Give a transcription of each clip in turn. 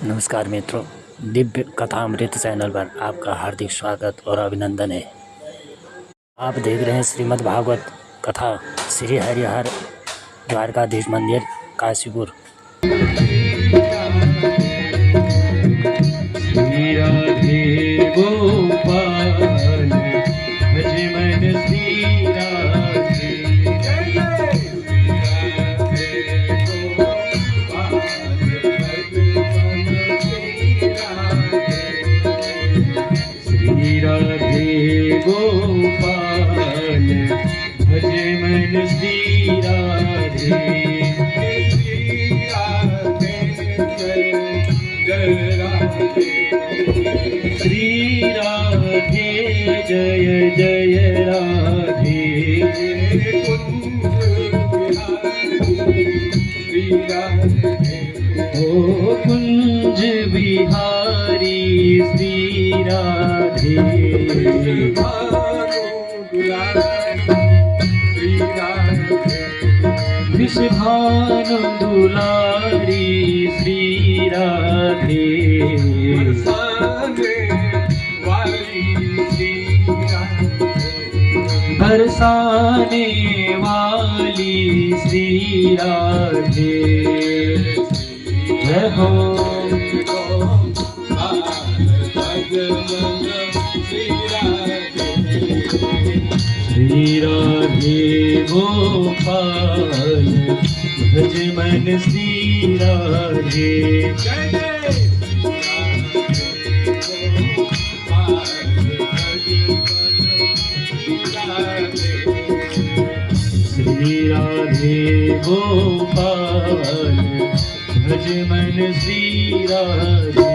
नमस्कार मित्रों, दिव्य कथामृत चैनल पर आपका हार्दिक स्वागत और अभिनंदन है। आप देख रहे हैं श्रीमद् भागवत कथा श्री हरिहर द्वारकाधीश मंदिर काशीपुर। श्री राधे गोपाल भज मन श्री राधे, श्री राधे गोपाल भज मन श्री राधे, श्री राधे जय जय राधे, ओ कुंज बिहारी श्री राधे, विषभानु दुलारी श्री राधे, बरसाने वाली श्री राधे, जय हो श्री राधे गोपाल भज मन श्री राधे, श्री राधे गोपाल भज मन श्री राधे,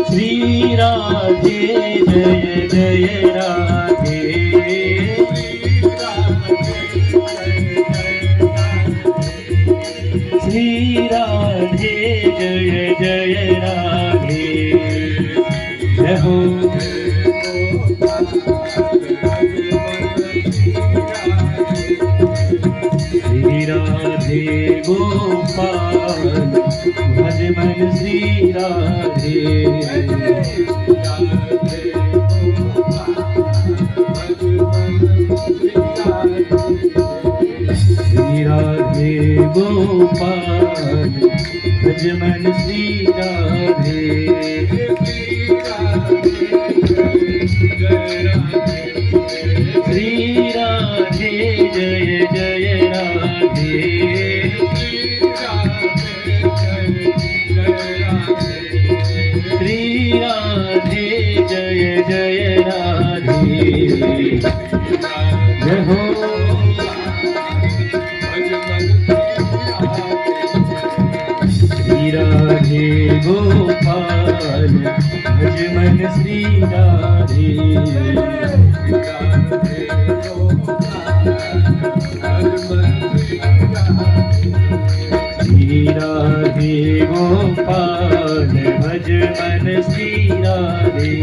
श्री राधे जय जय राधे, श्री राधे जय जय राधे, जय हो श्री राधे गोपाल भज मन श्री राधे, श्री राधे गोपाल भज मन श्री राधे, श्री राधे जय जय राधे, श्री राधे जय जय राधे, जय हो श्री राधे गोपाल भज मन श्री राधे, श्री राधे गोपाल भज मन श्री राधे,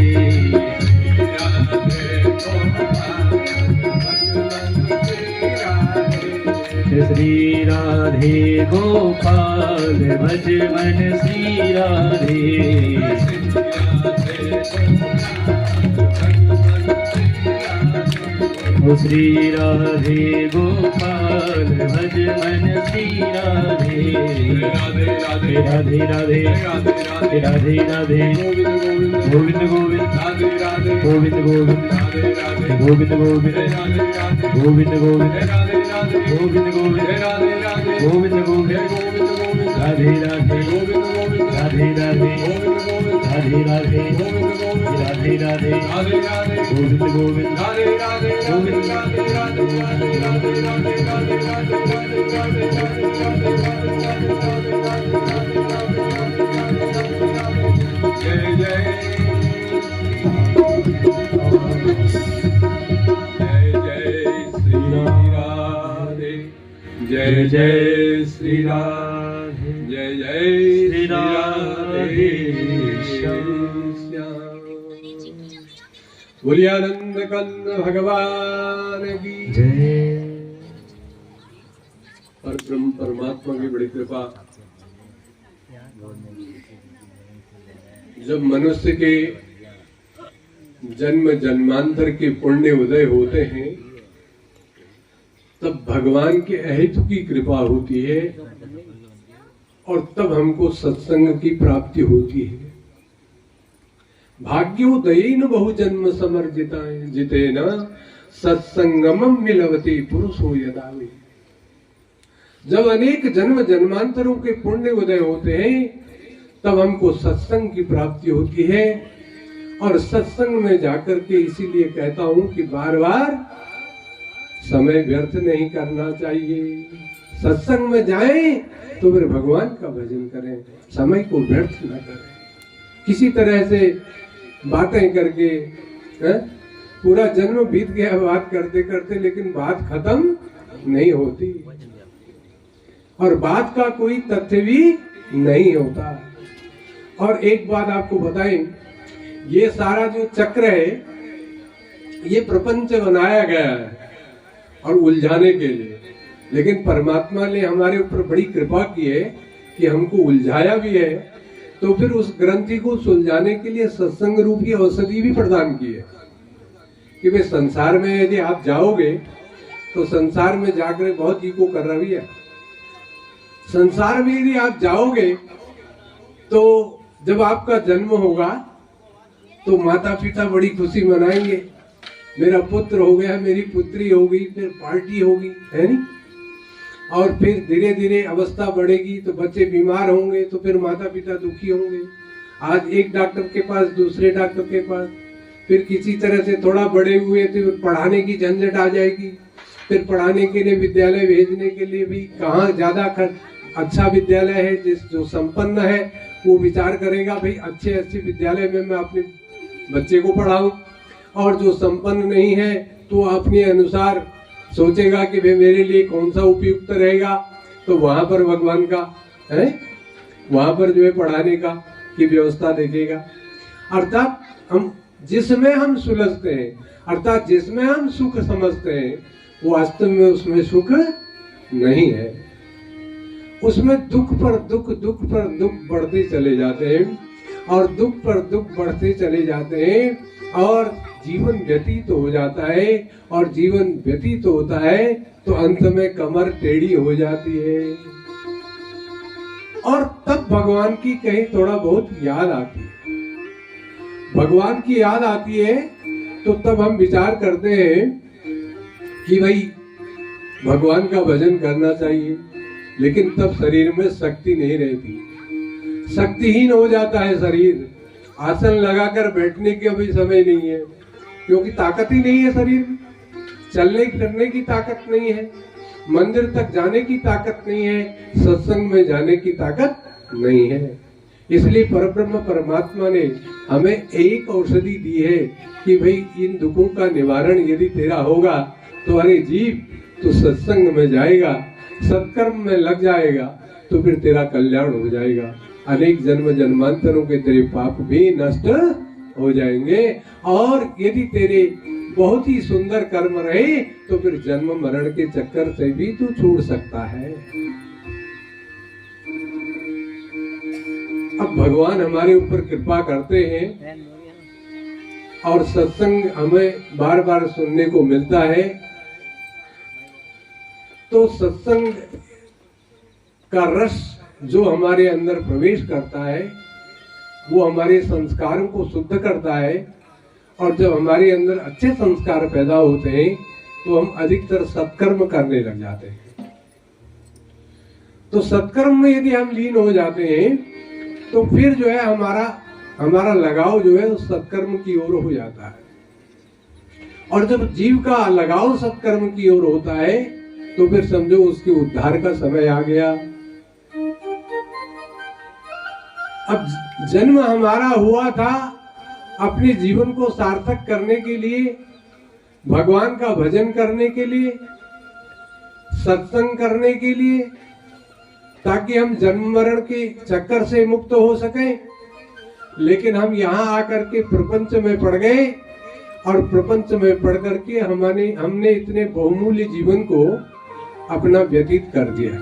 श्री राधे गोपाल भज मन श्री राधे, श्री राधे गोपाल भज मन श्री राधे, राधे राधे राधे राधे राधे गोविंद गोविंद गोविंद गोविंद गोविंद गोविंद गोविंद गोविंद गोविंद गोविंद गोविंद गोविंद राधे राधे राधे राधे राधे राधे राधे राधे गोविंद गोविंद गोविंद जय जय जय श्री राधे, जय जय श्री राधे, बोलिए आनंद कंद भगवान की जय। पर ब्रह्म परमात्मा की बड़ी कृपा। जब मनुष्य के जन्म जन्मांतर के पुण्य उदय होते हैं तब भगवान के अहेतु की कृपा होती है और तब हमको सत्संग की प्राप्ति होती है। भाग्योदयेन बहु जन्म समर्जिताय जितेन सत्संगमम मिलवती पुरुषो यदा वे। जब अनेक जन्म जन्मांतरों के पुण्य उदय होते हैं तब हमको सत्संग की प्राप्ति होती है। और सत्संग में जाकर के इसीलिए कहता हूं कि बार बार समय व्यर्थ नहीं करना चाहिए। सत्संग में जाएं तो फिर भगवान का भजन करें, समय को व्यर्थ न करें। किसी तरह से बातें करके पूरा जन्म बीत गया बात करते करते, लेकिन बात खत्म नहीं होती और बात का कोई तथ्य भी नहीं होता। और एक बात आपको बताएं, ये सारा जो चक्र है ये प्रपंच बनाया गया है और उलझाने के लिए, लेकिन परमात्मा ने हमारे ऊपर बड़ी कृपा की है कि हमको उलझाया भी है। तो फिर उस ग्रंथि को सुलझाने के लिए सत्संग रूप की औषधि भी प्रदान की है कि भाई संसार में यदि आप जाओगे तो संसार में जाकर बहुत इको कर रही है। संसार में यदि आप जाओगे तो जब आपका जन्म होगा तो माता पिता बड़ी खुशी मनाएंगे, मेरा पुत्र हो गया, मेरी पुत्री होगी, फिर पार्टी होगी, है नहीं। और फिर धीरे धीरे अवस्था बढ़ेगी तो बच्चे बीमार होंगे तो फिर माता पिता दुखी होंगे। आज एक डॉक्टर के पास, दूसरे डॉक्टर के पास, फिर किसी तरह से थोड़ा बड़े हुए तो पढ़ाने की झंझट आ जाएगी। फिर पढ़ाने के लिए विद्यालय भेजने के लिए भी कहाँ ज्यादा अच्छा विद्यालय है, जो संपन्न है वो विचार करेगा भाई अच्छे विद्यालय में मैं अपने बच्चे को पढ़ाऊं, और जो संपन्न नहीं है तो अपने अनुसार सोचेगा कि भाई मेरे लिए कौन सा उपयुक्त रहेगा, तो वहां पर भगवान का है, वहां पर जो है पढ़ाने का की व्यवस्था देखेगा। अर्थात हम जिसमें हम सुलझते हैं, अर्थात जिसमें हम सुख समझते हैं, वो वास्तव में उसमें सुख नहीं है। उसमें दुख पर दुख, दुख पर दुख बढ़ते चले जाते हैं और दुख पर दुख बढ़ते चले जाते हैं और जीवन व्यतीत हो जाता है। और जीवन व्यतीत होता है तो अंत में कमर टेढ़ी हो जाती है और तब भगवान की कहीं थोड़ा बहुत याद आती है। भगवान की याद आती है तो तब हम विचार करते हैं कि भाई भगवान का भजन करना चाहिए, लेकिन तब शरीर में शक्ति नहीं रहती, शक्तिहीन हो जाता है शरीर। आसन लगाकर बैठने के अभी समय नहीं है क्योंकि ताकत ही नहीं है शरीर में, चलने फिरने की ताकत नहीं है, मंदिर तक जाने की ताकत नहीं है, सत्संग में जाने की ताकत नहीं है। इसलिए परब्रह्म परमात्मा ने हमें एक औषधि दी है कि भाई इन दुखों का निवारण यदि तेरा होगा तो अरे जीव तू सत्संग में जाएगा, सत्कर्म में लग जाएगा तो फिर तेरा कल्याण हो जाएगा। अनेक जन्म जन्मांतरों के तेरे पाप भी नष्ट हो जाएंगे और यदि तेरे बहुत ही सुंदर कर्म रहे तो फिर जन्म मरण के चक्कर से भी तू छूट सकता है। अब भगवान हमारे ऊपर कृपा करते हैं और सत्संग हमें बार बार सुनने को मिलता है, तो सत्संग का रस जो हमारे अंदर प्रवेश करता है वो हमारे संस्कारों को शुद्ध करता है। और जब हमारे अंदर अच्छे संस्कार पैदा होते हैं तो हम अधिकतर सत्कर्म करने लग जाते हैं। तो सत्कर्म में यदि हम लीन हो जाते हैं तो फिर जो है हमारा लगाव जो है उस सत्कर्म की ओर हो जाता है। और जब जीव का लगाव सत्कर्म की ओर होता है तो फिर समझो उसके उद्धार का समय आ गया। अब जन्म हमारा हुआ था अपने जीवन को सार्थक करने के लिए, भगवान का भजन करने के लिए, सत्संग करने के लिए, ताकि हम जन्म मरण के चक्कर से मुक्त हो सकें। लेकिन हम यहाँ आकर के प्रपंच में पड़ गए और प्रपंच में पड़ करके हमने इतने बहुमूल्य जीवन को अपना व्यतीत कर दिया।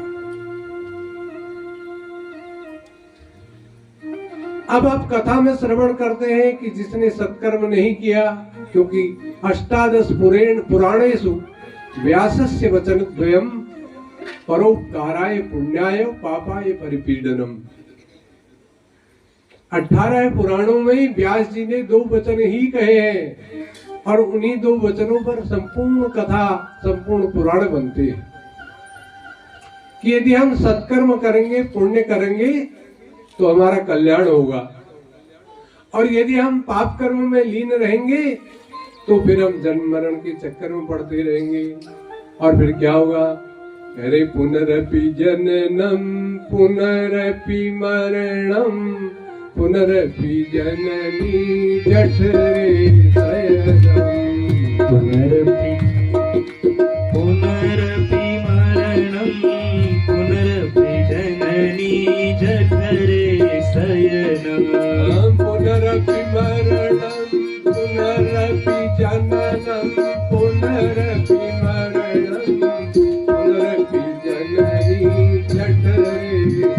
अब आप कथा में श्रवण करते हैं कि जिसने सत्कर्म नहीं किया, क्योंकि अष्टादश पुराणेषु व्यासस्य वचनद्वयम् परोपकाराय पुण्याय पापाय परिपीडनम। 18 पुराणों में व्यास जी ने 2 वचन ही कहे हैं और उन्हीं 2 वचनों पर संपूर्ण कथा, संपूर्ण पुराण बनते हैं कि यदि हम सत्कर्म करेंगे, पुण्य करेंगे तो हमारा कल्याण होगा, और यदि हम पाप कर्म में लीन रहेंगे तो फिर हम जन्म मरण के चक्कर में पड़ते रहेंगे। और फिर क्या होगा? अरे पुनरपि जननम पुनरपि मरणम पुनरपि जननी जठरे शयनम। पुनरपि मरणम पुनरपि जननी जठरे शयनम। पुनरपि मरणम पुनरपि जननम पुनरपि मरणम पुनरपि जननी जठरे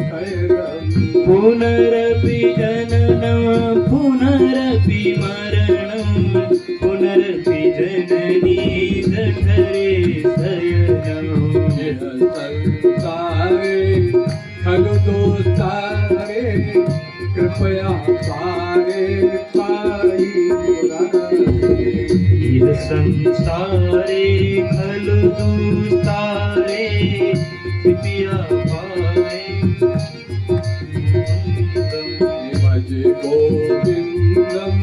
शयनम। पुनरपि जननम पुनरपि मरणम पुनरपि जननी जठरे शयनम। संसारे खलु दोषारे कृपया पारे पाहि मुरारे। इह संसारे खलु दुस्तारे कृपया पाहि। भज गोविंदम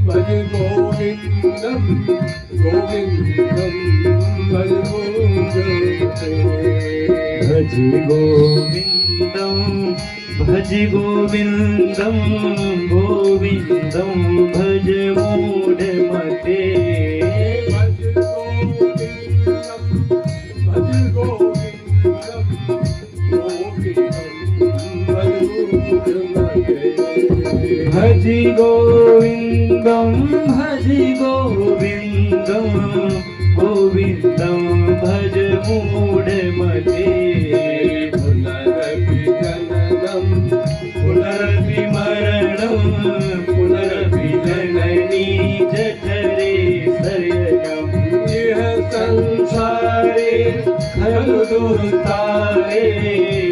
भज गोविंदम गोविंदम भज गोविंदम भज गोविंदम गोविंदम भज मूढ़मते। भज गोविंदम भज गोविंदम गोविंदम भज गोविंदम भज गोविंदम गोविंदम भज मूढ़मते। पुनरपि जननम पुनरपि मरणम पुनरपि जननी जठरे शयनम। यह संसारे खलु दुस्तारे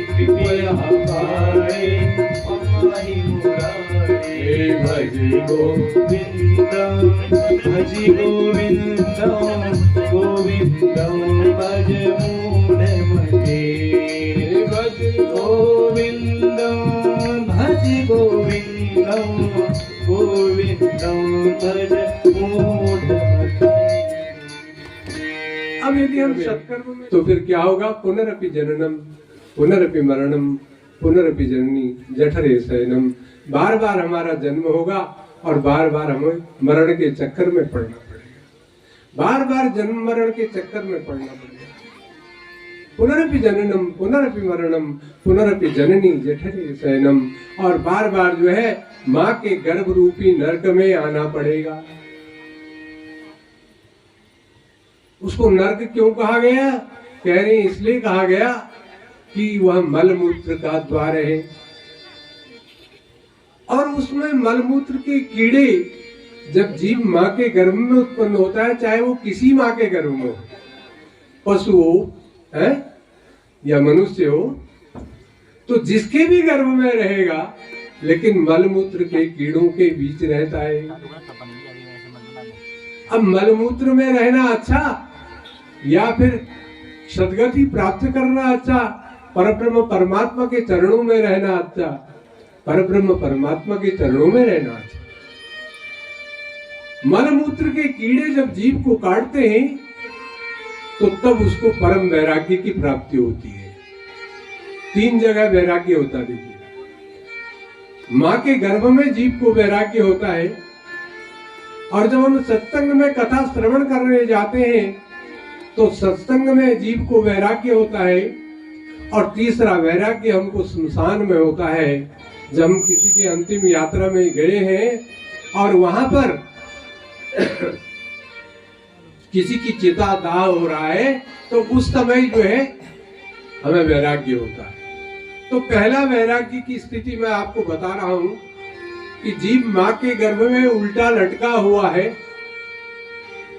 कृपया पाहि पाहि मुरारे। भज गोविंदम भज गोविंदम गोविंदम भज मूढ़मते। भज गोविंदम भज गोविंदम गोविंदम भज मूढ़मते। अब यदि हम सत्कर्म में, तो फिर क्या होगा? पुनरपि जननम पुनरपि मरणम पुनरपि जननी जठरे शयनम। बार बार हमारा जन्म होगा और बार बार हमें मरण के चक्कर में पड़ना पड़ेगा। बार बार जन्म मरण के चक्कर में पड़ना पड़ेगा। पुनरपि जननम पुनरपि मरणम पुनरपि जननी जठरे शयनम। और बार बार जो है माँ के गर्भ रूपी नरक में आना पड़ेगा। उसको नरक क्यों कहा गया? कह रहे हैं इसलिए कहा गया कि वह मलमूत्र का द्वार है और उसमें मलमूत्र के कीड़े जब जीव माँ के गर्भ में उत्पन्न होता है, चाहे वो किसी माँ के गर्भ में हो, पशु हो है या मनुष्य हो, तो जिसके भी गर्भ में रहेगा लेकिन मलमूत्र के कीड़ों के बीच रहता है। अब मलमूत्र में रहना अच्छा या फिर सद्गति प्राप्त करना अच्छा? परब्रह्म परमात्मा के चरणों में रहना अच्छा? परब्रह्म परमात्मा के चरणों में रहना अच्छा। मलमूत्र के कीड़े जब जीव को काटते हैं तो तब उसको परम वैराग्य की प्राप्ति होती है। 3 जगह वैराग्य होता है। देखिए, माँ के गर्भ में जीव को वैराग्य होता है, और जब हम सत्संग में कथा श्रवण करने जाते हैं तो सत्संग में जीव को वैराग्य होता है, और तीसरा वैराग्य हमको स्मशान में होता है। जब हम किसी की अंतिम यात्रा में गए हैं और वहां पर किसी की चिता दाह हो रहा है तो उस समय जो है हमें वैराग्य होता है। तो पहला वैराग्य की स्थिति मैं आपको बता रहा हूं कि जीव मां के गर्भ में उल्टा लटका हुआ है,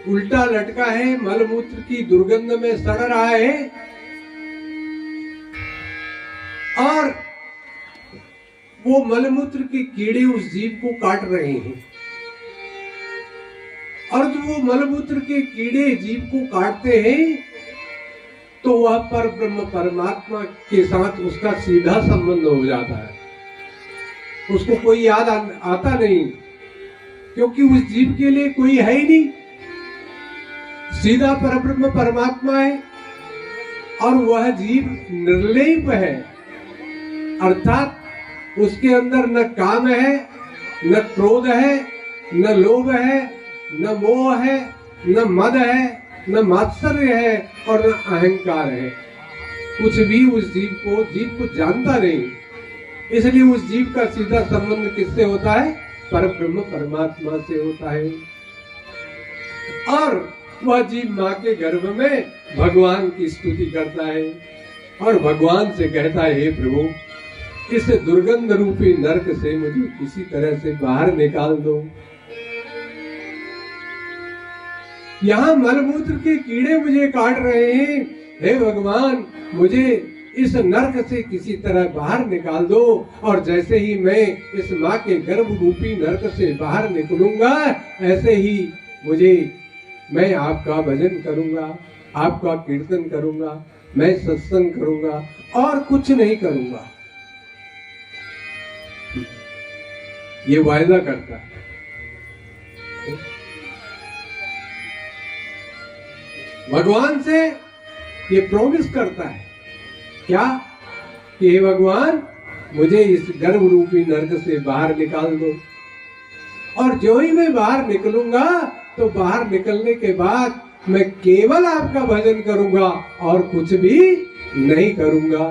उल्टा लटका है, मलमूत्र की दुर्गंध में सड़ रहा है और वो मलमूत्र के कीड़े उस जीव को काट रहे हैं। और जो वो मलमूत्र के कीड़े जीव को काटते हैं तो वह पर ब्रह्म परमात्मा के साथ उसका सीधा संबंध हो जाता है। उसको कोई याद आता नहीं, क्योंकि उस जीव के लिए कोई है ही नहीं, सीधा पर ब्रह्म परमात्मा है और वह जीव निर्लेप है, अर्थात उसके अंदर न काम है, न क्रोध है, न लोभ है, न मोह है, न मद है, न मात्सर्य है और न अहंकार है। कुछ भी उस जीव को जानता नहीं, इसलिए उस जीव का सीधा संबंध किससे होता है? पर ब्रह्म परमात्मा से होता है। और वह जीव मां के गर्भ में भगवान की स्तुति करता है और भगवान से कहता है, हे प्रभु, इस दुर्गंध रूपी नरक से मुझे किसी तरह से बाहर निकाल दो। यहाँ मलमूत्र के कीड़े मुझे काट रहे हैं, हे भगवान, मुझे इस नरक से किसी तरह बाहर निकाल दो। और जैसे ही मैं इस माँ के गर्भ रूपी नरक से बाहर निकलूंगा, ऐसे ही मैं आपका भजन करूंगा, आपका कीर्तन करूंगा, मैं सत्संग करूंगा और कुछ नहीं करूंगा। ये वायदा करता है। भगवान से ये प्रॉमिस करता है क्या कि हे भगवान, मुझे इस गर्भ रूपी नरक से बाहर निकाल दो। और जो ही मैं बाहर निकलूंगा तो बाहर निकलने के बाद मैं केवल आपका भजन करूंगा और कुछ भी नहीं करूंगा।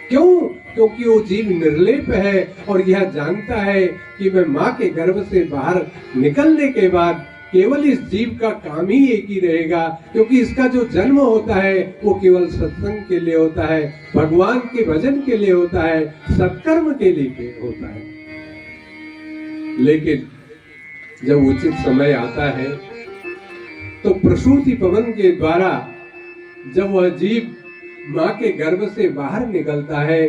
क्यों? क्योंकि वो जीव निर्लेप है और यह जानता है कि मैं माँ के गर्भ से बाहर निकलने के बाद केवल इस जीव का काम ही एक ही रहेगा, क्योंकि इसका जो जन्म होता है वो केवल सत्संग के लिए होता है, भगवान के भजन के लिए होता है, सत्कर्म के लिए होता है। लेकिन जब उचित समय आता है तो प्रसूति पवन के द्वारा जब वह जीव माँ के गर्भ से बाहर निकलता है,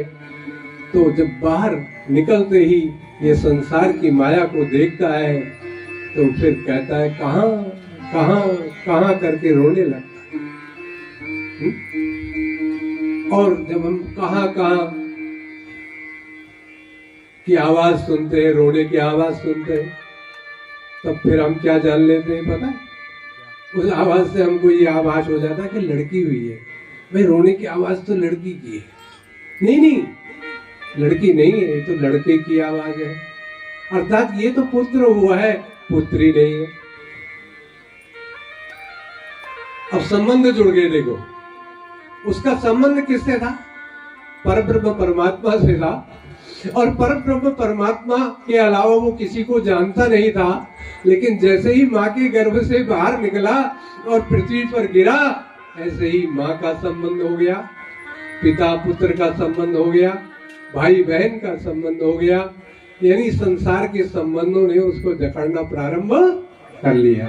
तो जब बाहर निकलते ही ये संसार की माया को देखता है तो फिर कहता है, कहां कहां कहां करके रोने लगता है। और जब हम कहां कहां की आवाज सुनते हैं, रोने की आवाज सुनते हैं, तब फिर हम क्या जान लेते हैं पता है? उस आवाज से हमको ये आभास हो जाता है कि लड़की हुई है। भाई रोने की आवाज तो लड़की की है। नहीं, लड़की नहीं है, ये तो लड़के की आवाज है। अर्थात ये तो पुत्र हुआ है, पुत्री नहीं है। अब संबंध जुड़ गए। देखो, उसका संबंध किससे था? परब्रह्म परमात्मा से था। और परब्रह्म परमात्मा के अलावा वो किसी को जानता नहीं था। लेकिन जैसे ही माँ के गर्भ से बाहर निकला और पृथ्वी पर गिरा, ऐसे ही माँ का संबंध हो गया, पिता पुत्र का संबंध हो गया, भाई बहन का संबंध हो गया। यानी संसार के संबंधों ने उसको जकड़ना प्रारंभ कर लिया।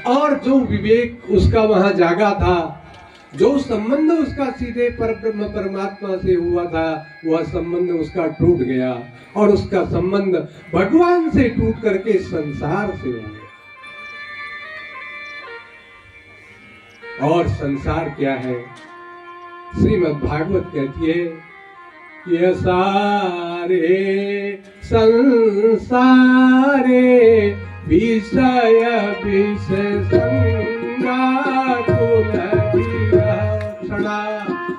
और जो विवेक उसका वहां जागा था, जो संबंध उसका सीधे परब्रह्म परमात्मा से हुआ था, वह संबंध उसका टूट गया और उसका संबंध भगवान से टूट करके संसार से हो गया। और संसार क्या है? श्रीमद् भागवत कहती है, ये सारे संसारे विषय विषय संगा कुलक्षणा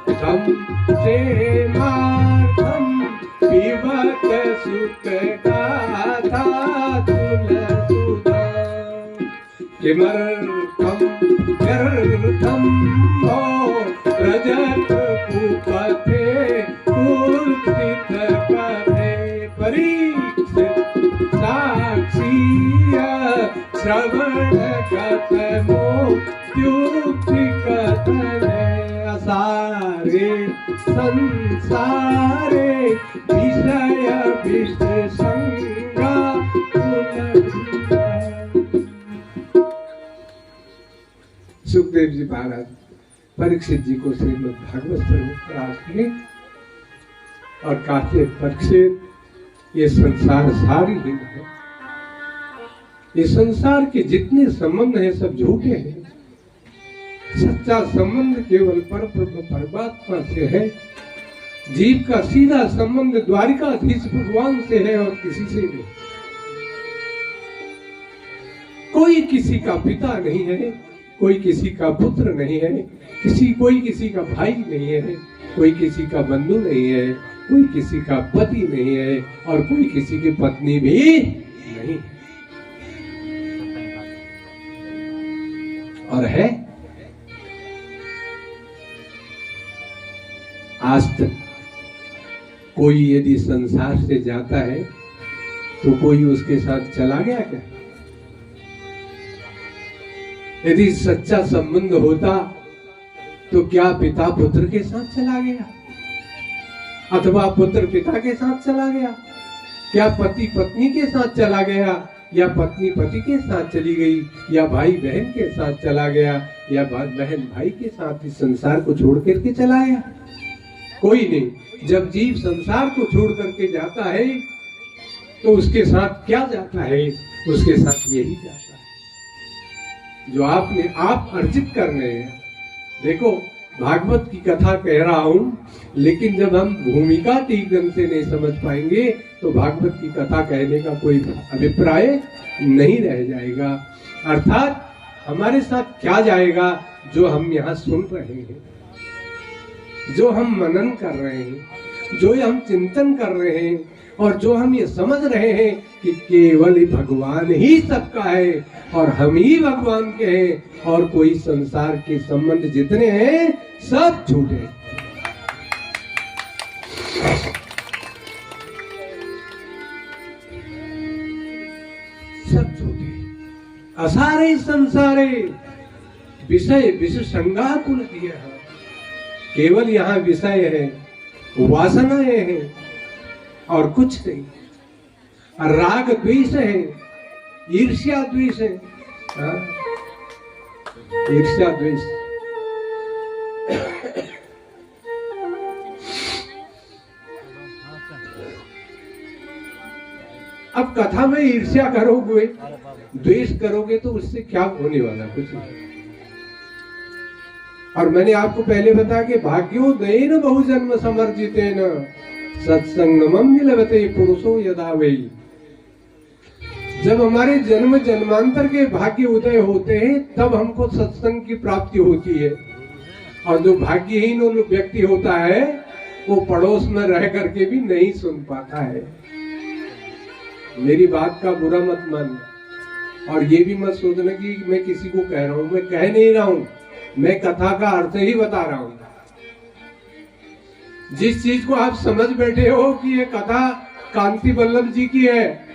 तम से मार्गम विवत सुख गाथा तुलसुधा किमर्थम व्यर्थम भो रजत कुपथे कुर्तित कथे परीक्षित साक्षी श्रवण मोक्ति कथन असारे संसारे विषय विष संगा सुखदेव जी महाराज परीक्षित जी को श्रीमद् भागवत स्वरूप प्राप्त और कहते परीक्षित, ये संसार सारी ही है, ये संसार के जितने संबंध हैं सब झूठे हैं। सच्चा संबंध केवल परब्रह्म परमात्मा से है। जीव का सीधा संबंध द्वारिकाधीश भगवान से है और किसी से नहीं। कोई किसी का पिता नहीं है, कोई किसी का पुत्र नहीं है, कोई किसी का भाई नहीं है, कोई किसी का बंधु नहीं है, कोई किसी का पति नहीं है और कोई किसी की पत्नी भी नहीं। और है आज तक कोई यदि संसार से जाता है तो कोई उसके साथ चला गया क्या? यदि सच्चा संबंध होता तो क्या पिता पुत्र के साथ चला गया अथवा पुत्र पिता के साथ चला गया? क्या पति पत्नी के साथ चला गया या पत्नी पति के साथ चली गई या भाई बहन के साथ चला गया या बहन भाई के साथ इस संसार को छोड़ करके चला गया? कोई नहीं। जब जीव संसार को छोड़ करके जाता है तो उसके साथ क्या जाता है? उसके साथ यही जाता है जो आप अर्जित कर रहे हैं। देखो भागवत की कथा कह रहा हूं, लेकिन जब हम भूमिका ठीक ढंग से नहीं समझ पाएंगे तो भागवत की कथा कहने का कोई अभिप्राय नहीं रह जाएगा। अर्थात हमारे साथ क्या जाएगा जो हम यहाँ सुन रहे हैं, जो हम मनन कर रहे हैं, जो हम चिंतन कर रहे हैं और जो हम ये समझ रहे हैं कि केवल भगवान ही सबका है और हम ही भगवान के हैं और कोई संसार के संबंध जितने हैं सब झूठे हैं। सब झूठे। असारे संसारे विषय विष संगाकुल किया है। केवल यहाँ विषय है, वासनाएं हैं और कुछ नहीं। राग द्वेष है, ईर्ष्या द्वेष है। ईर्ष्या द्वेष। अब कथा में ईर्ष्या करोगे, द्वेष करोगे तो उससे क्या होने वाला? कुछ नहीं। और मैंने आपको पहले बताया कि भाग्योदयेन बहुजन्म समर्जितेन सत्संगमं लभते पुरुषो यदा वै। जब हमारे जन्म जन्मांतर के भाग्य उदय होते हैं तब हमको सत्संग की प्राप्ति होती है। और जो भाग्यहीन व्यक्ति होता है वो पड़ोस में रह करके भी नहीं सुन पाता है। मेरी बात का बुरा मत मानना और ये भी मत सोचना कि मैं किसी को कह रहा हूं। मैं कह नहीं रहा हूं, मैं कथा का अर्थ ही बता रहा हूं। जिस चीज को आप समझ बैठे हो कि ये कथा कांति वल्लभ जी की है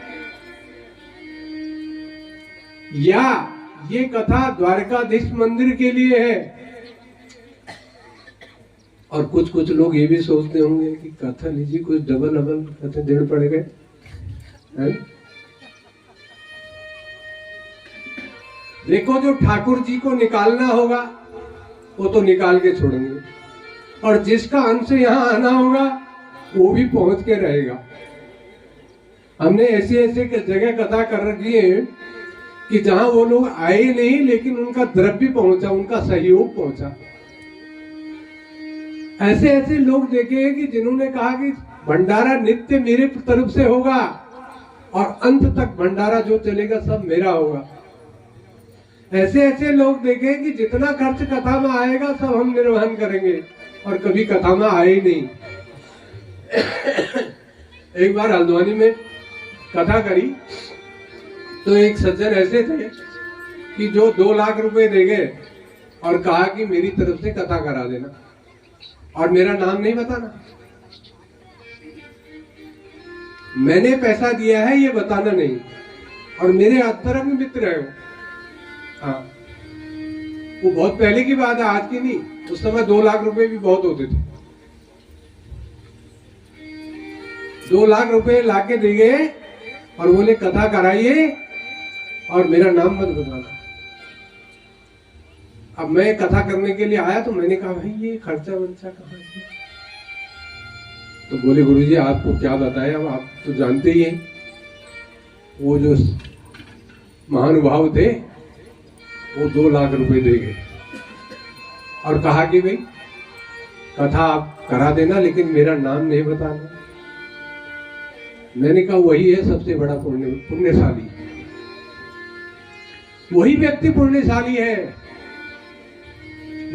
या ये कथा द्वारकाधीश मंदिर के लिए है, और कुछ कुछ लोग ये भी सोचते होंगे कि कथा लीजिए कुछ डबल कथा देने पड़ गए। देखो जो ठाकुर जी को निकालना होगा वो तो निकाल के छोड़ेंगे और जिसका अंश यहाँ आना होगा वो भी पहुंच के रहेगा। हमने ऐसे ऐसे जगह कथा कर रखी है कि जहां वो लोग आए नहीं लेकिन उनका द्रव्य पहुंचा, उनका सहयोग पहुंचा। ऐसे ऐसे लोग देखे कि जिन्होंने कहा कि भंडारा नित्य मेरे तरफ से होगा और अंत तक भंडारा जो चलेगा सब मेरा होगा। ऐसे ऐसे लोग देखे कि जितना खर्च कथा में आएगा सब हम निर्वहन करेंगे और कभी कथा में आए ही नहीं। एक बार हल्द्वानी में कथा करी तो एक सज्जन ऐसे थे कि जो 2 लाख रुपए दे गए और कहा कि मेरी तरफ से कथा करा देना और मेरा नाम नहीं बताना। मैंने पैसा दिया है ये बताना नहीं और मेरे अंतरंग मित्र है वो। हाँ, वो बहुत पहले की बात है, आज की नहीं। उस समय 2 लाख रुपए भी बहुत होते थे। 2 लाख रुपए लाके दे गए और बोले कथा कराइए और मेरा नाम मत बताना। अब मैं कथा करने के लिए आया तो मैंने कहा भाई ये खर्चा वर्चा कहाँ से? तो बोले गुरुजी आपको क्या बताया, अब आप तो जानते ही हैं। वो जो महानुभाव थे वो 2 लाख रुपए दे गए और कहा कि भाई कथा आप करा देना लेकिन मेरा नाम नहीं बताना। मैंने कहा वही है सबसे बड़ा पुण्यशाली, वही व्यक्ति पुण्यशाली है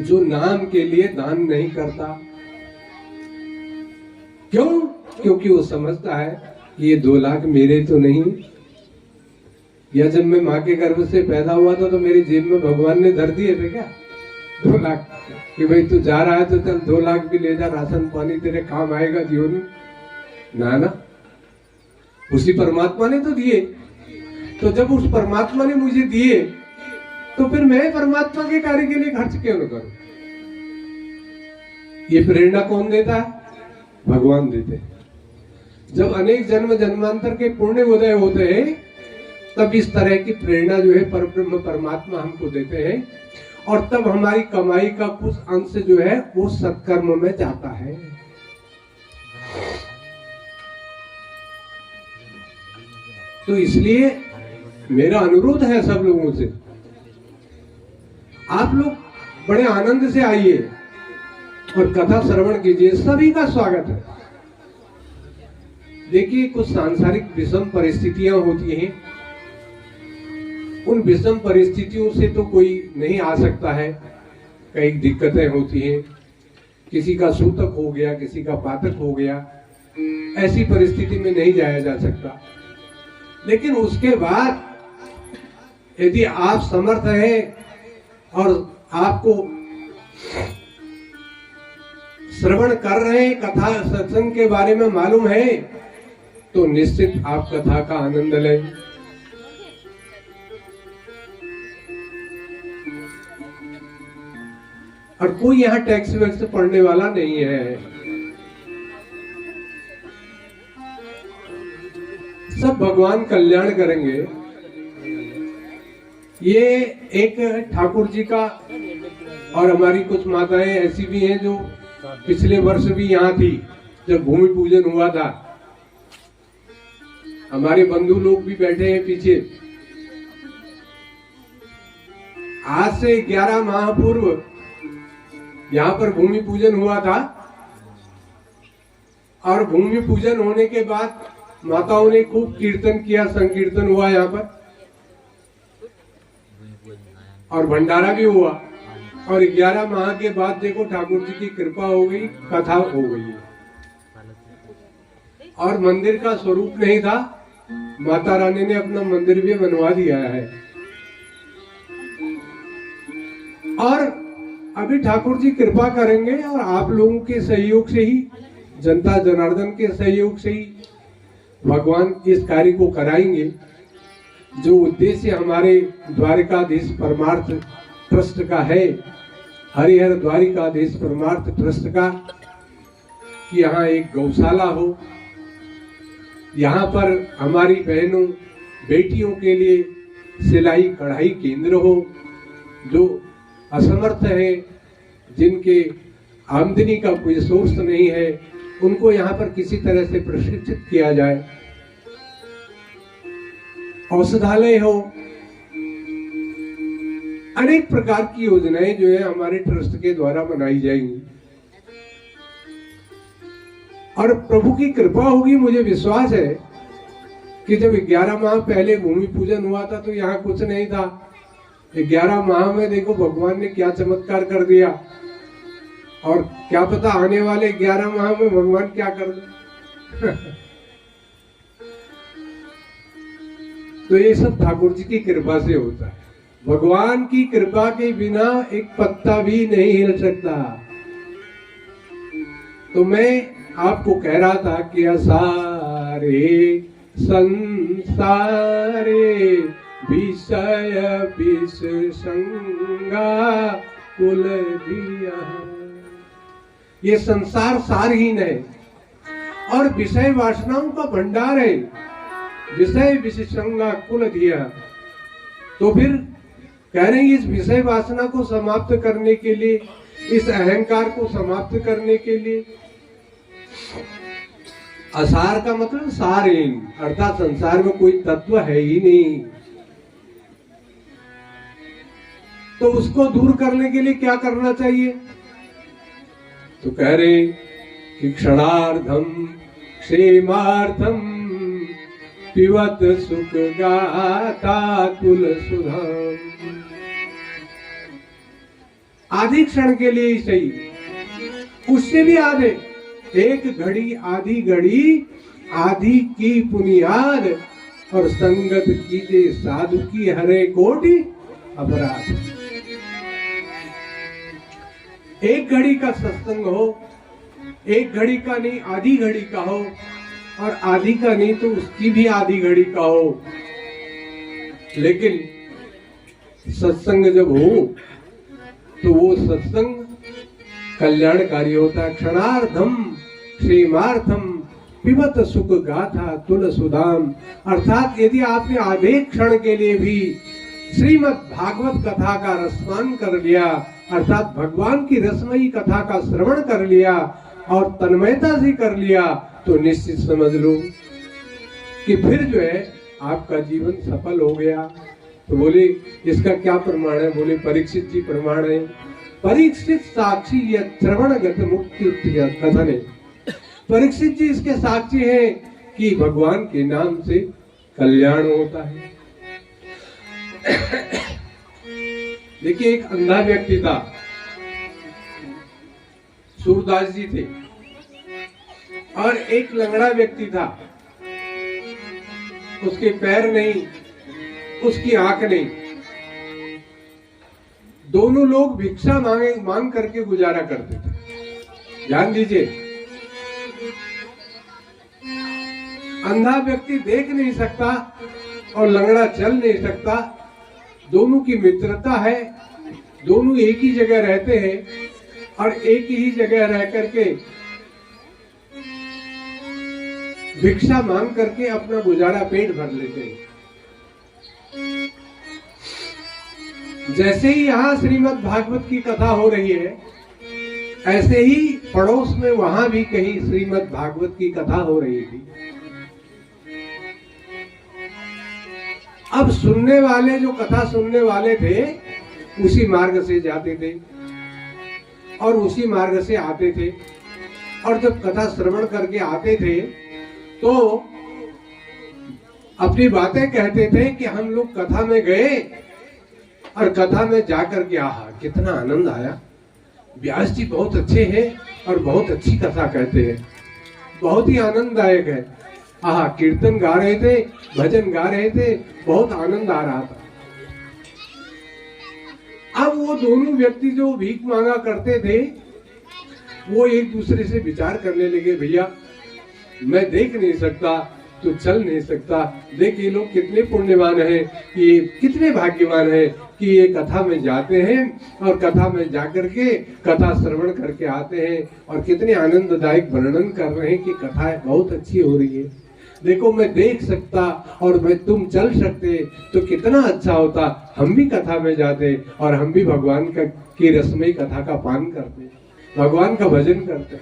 जो नाम के लिए दान नहीं करता। क्यों? क्योंकि वो समझता है कि ये 2 लाख मेरे तो नहीं, या जब मैं माँ के गर्भ से पैदा हुआ था तो मेरी जेब में भगवान ने धर दिए थे क्या 2 लाख, कि भाई तू जा रहा है तो चल 2 लाख भी ले जा, राशन पानी तेरे काम आएगा जीवन में। ना, उसी परमात्मा ने तो दिए। तो जब उस परमात्मा ने मुझे दिए तो फिर मैं परमात्मा के कार्य के लिए खर्च क्यों न करूं? ये प्रेरणा कौन देता है? भगवान देते हैं। जब अनेक जन्म जन्मांतर के पुण्य उदय होते हैं तब इस तरह की प्रेरणा जो है परब्रह्म परमात्मा हमको देते हैं और तब हमारी कमाई का कुछ अंश जो है वो सत्कर्म में जाता है। तो इसलिए मेरा अनुरोध है सब लोगों से, आप लोग बड़े आनंद से आइए और कथा श्रवण कीजिए, सभी का स्वागत है। देखिए कुछ सांसारिक विषम परिस्थितियां होती हैं, उन विषम परिस्थितियों से तो कोई नहीं आ सकता है, कई दिक्कतें होती हैं, किसी का सूतक हो गया, किसी का पातक हो गया, ऐसी परिस्थिति में नहीं जाया जा सकता। लेकिन उसके बाद यदि आप समर्थ हैं और आपको श्रवण कर रहे हैं, कथा सत्संग के बारे में मालूम है, तो निश्चित आप कथा का आनंद लें। और कोई यहाँ टैक्स वैक्स पढ़ने वाला नहीं है, सब भगवान कल्याण करेंगे। ये एक ठाकुर जी का और हमारी कुछ माताएं ऐसी भी हैं जो पिछले वर्ष भी यहाँ थी जब भूमि पूजन हुआ था। हमारे बंधु लोग भी बैठे हैं पीछे। आज से 11 माह पूर्व यहाँ पर भूमि पूजन हुआ था और भूमि पूजन होने के बाद माताओं ने खूब कीर्तन किया, संकीर्तन हुआ यहाँ पर और भंडारा भी हुआ। और 11 माह के बाद देखो ठाकुर जी की कृपा हो गई, कथा हो गई और मंदिर का स्वरूप नहीं था, माता रानी ने अपना मंदिर भी बनवा दिया है। और अभी ठाकुर जी कृपा करेंगे और आप लोगों के सहयोग से ही, जनता जनार्दन के सहयोग से ही भगवान इस कार्य को कराएंगे। जो उद्देश्य हमारे द्वारिकाधीश परमार्थ ट्रस्ट का है, हरिहर द्वारिकाधीश परमार्थ ट्रस्ट का, कि यहाँ एक गौशाला हो, यहाँ पर हमारी बहनों बेटियों के लिए सिलाई कढ़ाई केंद्र हो, जो असमर्थ है, जिनके आमदनी का कोई सोर्स नहीं है, उनको यहाँ पर किसी तरह से प्रशिक्षित किया जाए। औषधालय हो, अनेक प्रकार की योजनाएं जो है हमारे ट्रस्ट के द्वारा बनाई जाएंगी और प्रभु की कृपा होगी। मुझे विश्वास है कि जब 11 माह पहले भूमि पूजन हुआ था तो यहाँ कुछ नहीं था। 11 माह में देखो भगवान ने क्या चमत्कार कर दिया और क्या पता आने वाले 11 माह में भगवान क्या कर दे। तो ये सब ठाकुर जी की कृपा से होता है। भगवान की कृपा के बिना एक पत्ता भी नहीं हिल सकता। तो मैं आपको कह रहा था कि सारे संसारे विषय विष संगा कुल दिया। ये संसार सारहीन है और विषय वासनाओं का भंडार है। विषय विष संगा कुल दिया। तो फिर कह रहे हैं इस विषय वासना को समाप्त करने के लिए, इस अहंकार को समाप्त करने के लिए, असार का मतलब सारहीन, अर्थात संसार में कोई तत्व है ही नहीं। तो उसको दूर करने के लिए क्या करना चाहिए? तो कह रहे कि क्षणार्धम क्षेमार्थम पिबत सुख गाथा तुल सुधाम। आधी क्षण के लिए ही सही, उससे भी आधे, एक घड़ी आधी घड़ी आधी की पुनियाद और संगत कीजे साधु की हरे कोटि अपराध। एक घड़ी का सत्संग हो, एक घड़ी का नहीं आधी घड़ी का हो, और आधी का नहीं तो उसकी भी आधी घड़ी का हो, लेकिन सत्संग जब हो तो वो सत्संग कल्याणकारी होता है। क्षणार्धम क्षेमार्थम पिबत सुख गाथा तुल सुधाम। अर्थात यदि आपने आधे क्षण के लिए भी श्रीमद् भागवत कथा का रसपान कर लिया, अर्थात भगवान की रसमयी कथा का श्रवण कर लिया और तन्मयता से कर लिया, तो निश्चित समझ लो कि फिर जो है आपका जीवन सफल हो गया। तो बोले इसका क्या प्रमाण है? बोले परीक्षित जी प्रमाण है। परीक्षित साक्षी यह श्रवणगत मुक्ति कथन है। परीक्षित जी इसके साक्षी हैं कि भगवान के नाम से कल्याण होता है। देखिए एक अंधा व्यक्ति था, सूरदास जी थे, और एक लंगड़ा व्यक्ति था, उसके पैर नहीं, उसकी आंख नहीं। दोनों लोग भिक्षा मांग करके गुजारा करते थे। ध्यान दीजिए, अंधा व्यक्ति देख नहीं सकता और लंगड़ा चल नहीं सकता, दोनों की मित्रता है, दोनों एक ही जगह रहते हैं और एक ही जगह रह करके भिक्षा मांग करके अपना गुजारा पेट भर लेते हैं। जैसे ही यहाँ श्रीमद् भागवत की कथा हो रही है, ऐसे ही पड़ोस में वहां भी कहीं श्रीमद् भागवत की कथा हो रही थी। अब सुनने वाले, जो कथा सुनने वाले थे, उसी मार्ग से जाते थे और उसी मार्ग से आते थे, और जब कथा श्रवण करके आते थे तो अपनी बातें कहते थे कि हम लोग कथा में गए और कथा में जाकर के आहा कितना आनंद आया, व्यास जी बहुत अच्छे हैं और बहुत अच्छी कथा कहते हैं, बहुत ही आनंददायक है। आहा कीर्तन गा रहे थे, भजन गा रहे थे, बहुत आनंद आ रहा था। अब वो दोनों व्यक्ति जो भीख मांगा करते थे, वो एक दूसरे से विचार करने लगे, भैया मैं देख नहीं सकता तो चल नहीं सकता, देख ये लोग कितने पुण्यवान हैं, ये कितने भाग्यवान हैं कि ये कथा में जाते हैं और कथा में जाकर के कथा श्रवण करके आते हैं और कितने आनंददायक वर्णन कर रहे हैं कि कथा बहुत अच्छी हो रही है। देखो मैं देख सकता और मैं तुम चल सकते तो कितना अच्छा होता, हम भी कथा में जाते और हम भी भगवान की रसमयी कथा का पान करते, भगवान का भजन करते।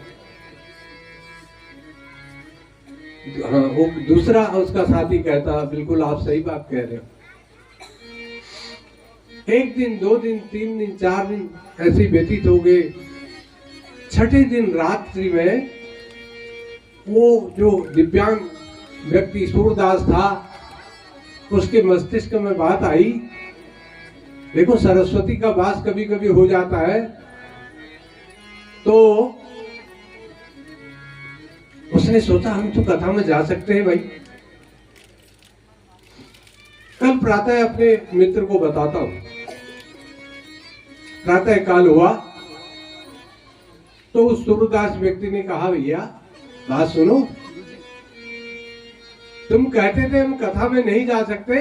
हाँ, वो दूसरा उसका साथी कहता, बिल्कुल आप सही बात कह रहे हो। एक दिन, 2 दिन, 3 दिन, 4 दिन ऐसे व्यतीत हो गए। छठे दिन रात्रि में वो जो दिव्यांग व्यक्ति सूरदास था, उसके मस्तिष्क में बात आई, देखो सरस्वती का वास कभी कभी हो जाता है, तो उसने सोचा हम तो कथा में जा सकते हैं भाई, कल प्रातः अपने मित्र को बताता हूं। प्रातः काल हुआ तो उस सूरदास व्यक्ति ने कहा, भैया बात सुनो, तुम कहते थे हम कथा में नहीं जा सकते,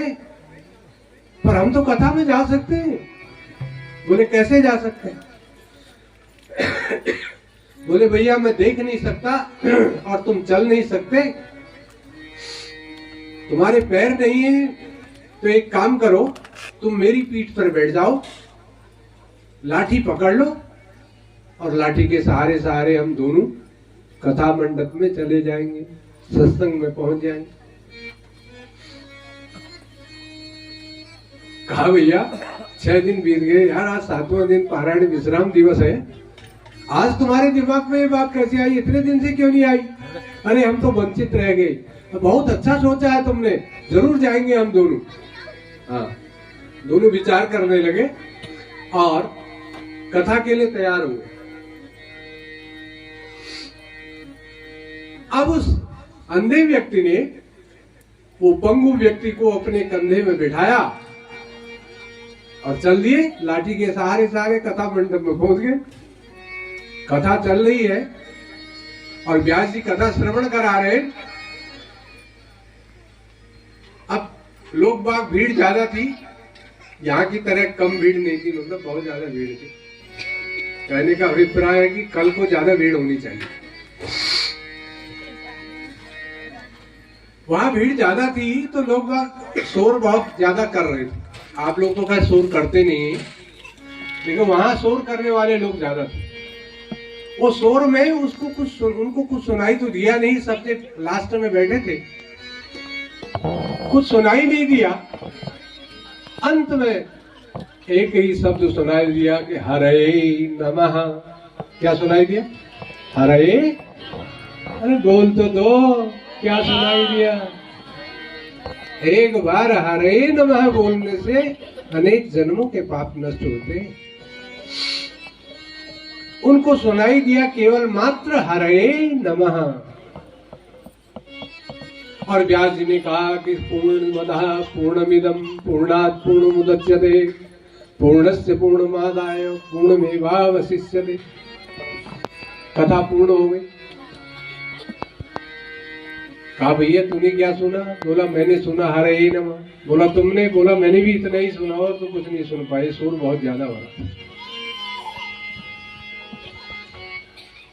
पर हम तो कथा में जा सकते हैं। बोले कैसे जा सकते हैं? बोले भैया मैं देख नहीं सकता और तुम चल नहीं सकते, तुम्हारे पैर नहीं है, तो एक काम करो, तुम मेरी पीठ पर बैठ जाओ, लाठी पकड़ लो और लाठी के सहारे सहारे हम दोनों कथा मंडप में चले जाएंगे, सत्संग में पहुंच जाएंगे। कहा भैया 6 दिन बीत गए यार, आज 7वां दिन पारायण विश्राम दिवस है, आज तुम्हारे दिमाग में ये बात कैसे आई? इतने दिन से क्यों नहीं आई? अरे हम तो वंचित रह गए। बहुत अच्छा सोचा है तुमने, जरूर जाएंगे हम दोनों। हाँ, दोनों विचार करने लगे और कथा के लिए तैयार हुए। अब उस अंधे व्यक्ति ने वो पंगु व्यक्ति को अपने कंधे में बिठाया और चल दिए, लाठी के सहारे सहारे कथा मंडप में पहुंच गए। कथा चल रही है और व्यास जी कथा श्रवण करा रहे। अब लोग बाग भीड़ ज्यादा थी, यहाँ की तरह कम भीड़ नहीं थी, मतलब बहुत ज्यादा भीड़ थी। कहने का अभिप्राय है कि कल को ज्यादा भीड़ होनी चाहिए। वहां भीड़ ज्यादा थी तो लोग बाग शोर बहुत ज्यादा कर रहे थे। आप लोग तो खैर शोर करते नहीं, लेकिन वहां शोर करने वाले लोग ज्यादा थे। वो शोर में उनको कुछ सुनाई तो दिया नहीं, सबसे लास्ट में बैठे थे, कुछ सुनाई नहीं दिया। अंत में एक ही शब्द सुनाई दिया कि हरे नमः। क्या सुनाई दिया? हरे। अरे बोल तो दो, क्या सुनाई दिया? एक बार हरे नमः बोलने से अनेक जन्मों के पाप नष्ट होते हैं। उनको सुनाई दिया केवल मात्र हरे नमः। और व्यास जी ने कहा कि पूर्णमदः पूर्णमिदं पूर्णात् पूर्णमुदच्यते पूर्णस्य पूर्णमादाय पूर्णमेवावशिष्यते। कथा पूर्ण हो गई। कहा भैया तूने क्या सुना? बोला मैंने सुना हरे नमः। बोला तुमने? बोला मैंने भी इतना ही सुना और तो कुछ नहीं सुन पाए, शोर बहुत ज्यादा हो रहा।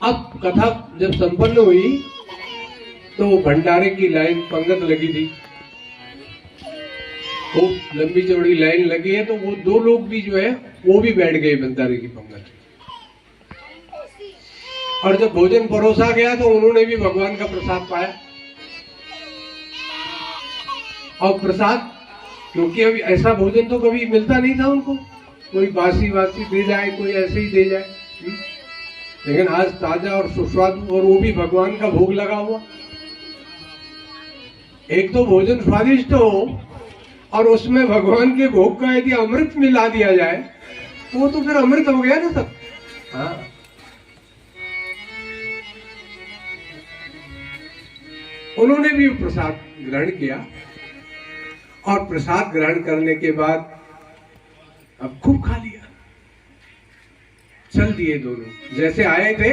अब कथा जब संपन्न हुई तो भंडारे की लाइन पंगत लगी थी, खूब लंबी चौड़ी लाइन लगी है, तो वो 2 लोग भी जो है वो भी बैठ गए भंडारे की पंगत। और जब भोजन परोसा गया तो उन्होंने भी भगवान का प्रसाद पाया। और प्रसाद, क्योंकि अभी ऐसा भोजन तो कभी मिलता नहीं था उनको, कोई बासी दे जाए, कोई ऐसे ही दे जाए, लेकिन आज ताजा और सुस्वादु, और वो भी भगवान का भोग लगा हुआ। एक तो भोजन स्वादिष्ट हो और उसमें भगवान के भोग का यदि अमृत मिला दिया जाए तो वो तो फिर अमृत हो गया ना सब। हाँ, उन्होंने भी प्रसाद ग्रहण किया और प्रसाद ग्रहण करने के बाद अब खूब खा लिया, चल दिए दोनों, जैसे आए थे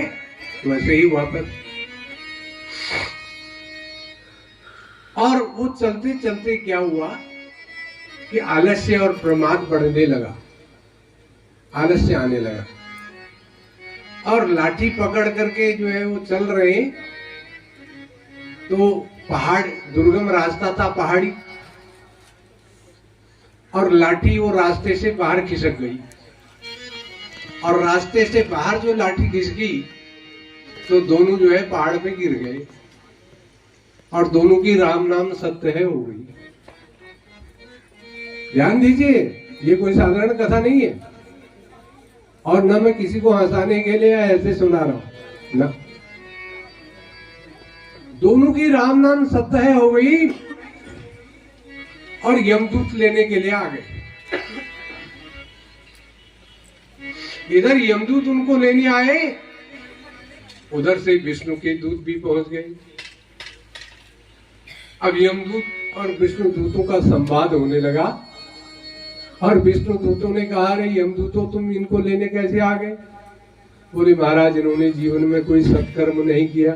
वैसे ही वापस। और वो चलते चलते क्या हुआ कि आलस्य और प्रमाद बढ़ने लगा, आलस्य आने लगा। और लाठी पकड़ करके जो है वो चल रहे, तो पहाड़, दुर्गम रास्ता था पहाड़ी, और लाठी वो रास्ते से बाहर खिसक गई। और रास्ते से बाहर जो लाठी खिसकी तो दोनों जो है पहाड़ पे गिर गए, और दोनों की राम नाम सत्य है हो गई। ध्यान दीजिए, ये कोई साधारण कथा नहीं है, और न मैं किसी को हंसाने के लिए ऐसे सुना रहा हूं ना। दोनों की राम नाम सत्य है हो गई, और यमदूत लेने के लिए आ गए। इधर यमदूत उनको लेने आए, उधर से विष्णु के दूत भी पहुंच गए। अब यमदूत और विष्णु दूतों का संवाद होने लगा, और विष्णु दूतों ने कहा अरे यमदूतों तुम इनको लेने कैसे आ गए? बोले महाराज इन्होंने जीवन में कोई सत्कर्म नहीं किया,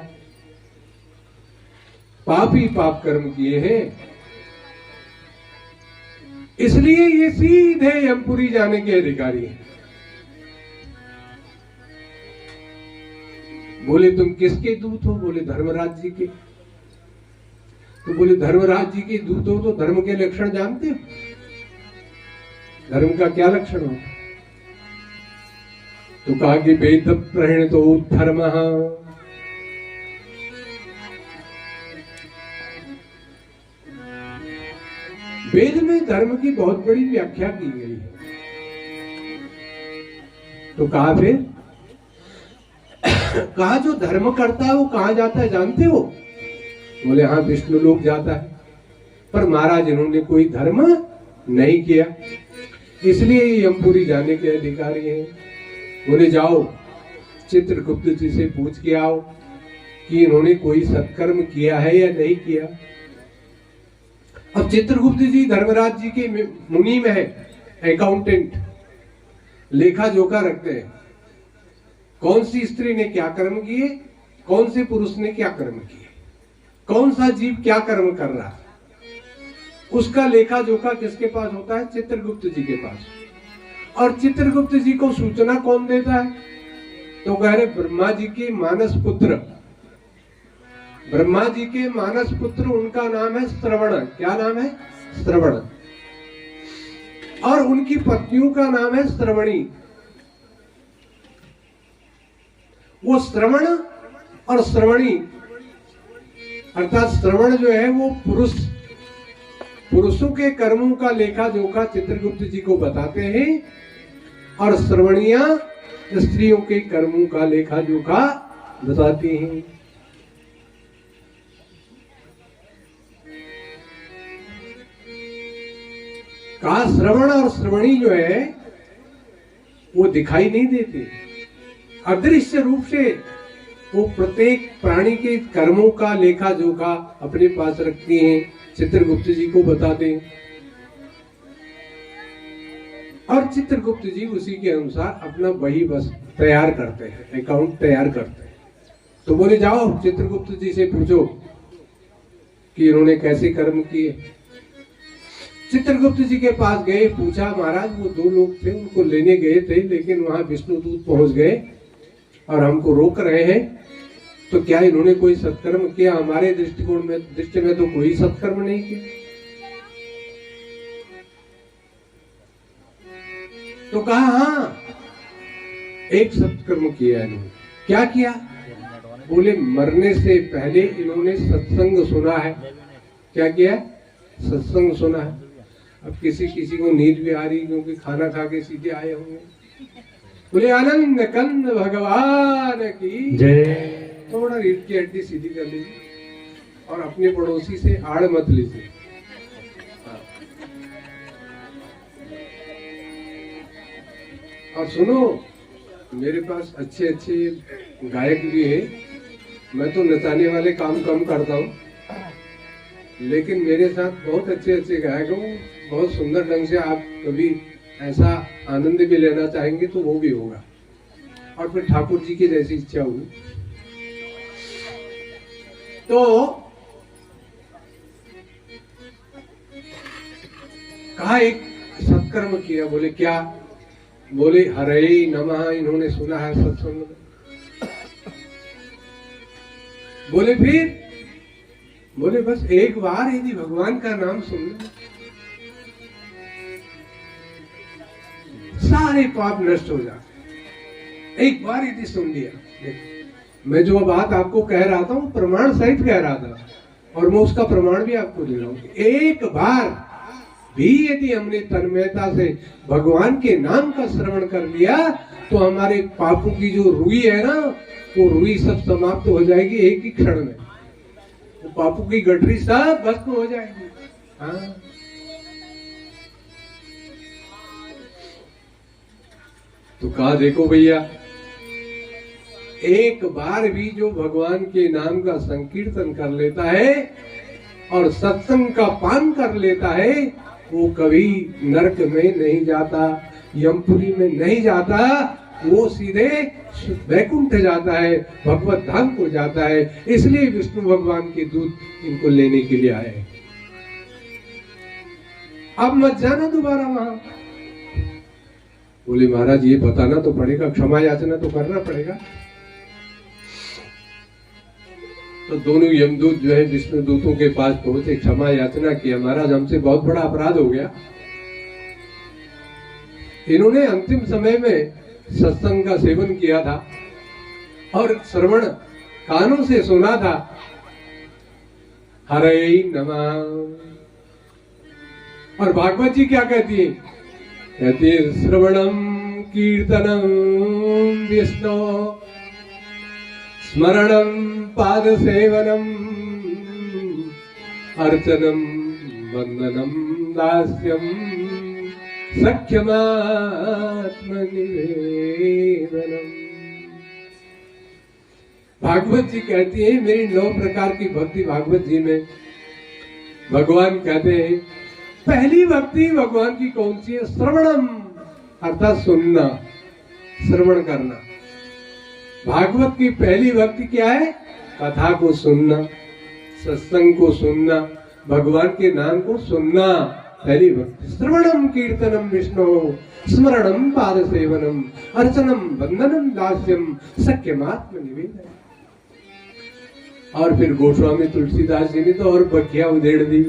पाप ही पाप कर्म किए हैं, इसलिए ये सीधे यमपुरी जाने के अधिकारी हैं। बोले तुम किसके दूत हो? बोले धर्मराज जी के। तो बोले धर्मराज जी के दूत हो तो धर्म के लक्षण जानते हो? धर्म का क्या लक्षण हो? तो कहा कि वेद प्रणीतो धर्म। वेद में धर्म की बहुत बड़ी व्याख्या की गई है। तो कहा फिर कहा जो धर्म करता है वो कहां जाता है जानते हो? बोले हाँ, विष्णु लोक जाता है। पर महाराज इन्होंने कोई धर्म नहीं किया, इसलिए यमपुरी जाने के अधिकारी हैं। बोले जाओ चित्रगुप्त जी से पूछ के आओ कि इन्होंने कोई सत्कर्म किया है या नहीं किया। अब चित्रगुप्त जी धर्मराज जी के मुनि में है, अकाउंटेंट, लेखा जोखा रखते हैं। कौन सी स्त्री ने क्या कर्म किए, कौन से पुरुष ने क्या कर्म किए, कौन सा जीव क्या कर्म कर रहा है, उसका लेखा जोखा किसके पास होता है? चित्रगुप्त जी के पास। और चित्रगुप्त जी को सूचना कौन देता है? तो कह रहे ब्रह्मा जी के मानस पुत्र। ब्रह्मा जी के मानस पुत्र, उनका नाम है श्रवण। क्या नाम है? श्रवण। और उनकी पत्नियों का नाम है श्रवणी। वो श्रवण और श्रवणी अर्थात श्रवण जो है वो पुरुषों के कर्मों का लेखा जोखा चित्रगुप्त जी को बताते हैं, और श्रवणियां स्त्रियों के कर्मों का लेखा जोखा बताती हैं। कहा श्रवण और श्रवणी जो है वो दिखाई नहीं देते, अदृश्य रूप से वो प्रत्येक प्राणी के कर्मों का लेखा जोखा अपने पास रखती हैं, चित्रगुप्त जी को बताते हैं। और चित्रगुप्त जी उसी के अनुसार अपना वही बस तैयार करते हैं, अकाउंट तैयार करते हैं। तो बोले जाओ चित्रगुप्त जी से पूछो कि इन्होंने कैसे कर्म किए। चित्रगुप्त जी के पास गए, पूछा महाराज वो दो लोग थे, उनको लेने गए थे, लेकिन वहां विष्णुदूत पहुंच गए और हमको रोक रहे हैं। तो क्या इन्होंने कोई सत्कर्म किया? हमारे दृष्टि में तो कोई सत्कर्म नहीं किया। तो कहा हाँ, एक सत्कर्म किया इन्होंने। क्या किया? बोले मरने से पहले इन्होंने सत्संग सुना है। क्या किया? सत्संग सुना है। अब किसी को नींद भी आ रही, क्योंकि खाना खा के सीधे आए होंगे। बोले आनंद कंद भगवान की जय। थोड़ा रीढ़ की हड्डी सीधी कर लीजिए और अपने पड़ोसी से आड़ मत लीजिए। और सुनो, मेरे पास अच्छे अच्छे गायक भी हैं। मैं तो नचाने वाले काम कम करता हूँ, लेकिन मेरे साथ बहुत अच्छे अच्छे गायक हैं। बहुत सुंदर ढंग से आप कभी ऐसा आनंद भी लेना चाहेंगे तो वो भी होगा। और फिर ठाकुर जी की जैसी इच्छा हुई तो कहा एक सत्कर्म किया। बोले क्या? बोले हरे नमः इन्होंने सुना है सत्संग में। बोले फिर? बोले बस एक बार यदि भगवान का नाम सुन ले सारे पाप नष्ट हो जाते। एक बार यदि सुन लिया। मैं जो बात आपको कह रहा था वो प्रमाण सहित कह रहा था, और मैं उसका प्रमाण भी आपको दे रहा हूं। एक बार भी यदि हमने तन्मयता से भगवान के नाम का श्रवण कर लिया तो हमारे पापों की जो रुई है ना, वो रुई सब समाप्त हो जाएगी एक ही क्षण में। वो पापों की गठरी सब भस्म हो जाएगी। हाँ, तो कहा देखो भैया, एक बार भी जो भगवान के नाम का संकीर्तन कर लेता है और सत्संग का पान कर लेता है, वो कभी नरक में नहीं जाता, यमपुरी में नहीं जाता, वो सीधे वैकुंठ जाता है, भगवत धाम को जाता है। इसलिए विष्णु भगवान के दूत इनको लेने के लिए आए। अब मत जाना दोबारा वहां। बोले महाराज ये बताना तो पड़ेगा, क्षमा याचना तो करना पड़ेगा। तो दोनों यमदूत जो है विष्णु दूतों के पास पहुंचे, क्षमा याचना किया, महाराज हमसे बहुत बड़ा अपराध हो गया। इन्होंने अंतिम समय में सत्संग का सेवन किया था और श्रवण कानों से सुना था, हरे नमः। और भागवत जी क्या कहती है? कहती है श्रवणम कीर्तनम विष्णु स्मरणम पाद सेवनम अर्चनम वंदनम दास्यम सख्यमात्मनिवेदनम। भागवत जी कहती है मेरी 9 प्रकार की भक्ति भागवत जी में। भगवान कहते हैं पहली भक्ति भगवान की कौन सी है? श्रवणम अर्थात सुनना, श्रवण करना। भागवत की पहली भक्ति क्या है? कथा को सुनना, सत्संग को सुनना, भगवान के नाम को सुनना, पहली भक्ति। श्रवणम कीर्तनम विष्णु स्मरणम पाद सेवनम अर्चनम वंदनम दास्यम सख्यमात्म निवेदन। और फिर गोस्वामी तुलसीदास जी ने तो और बखिया उधेड़ दी।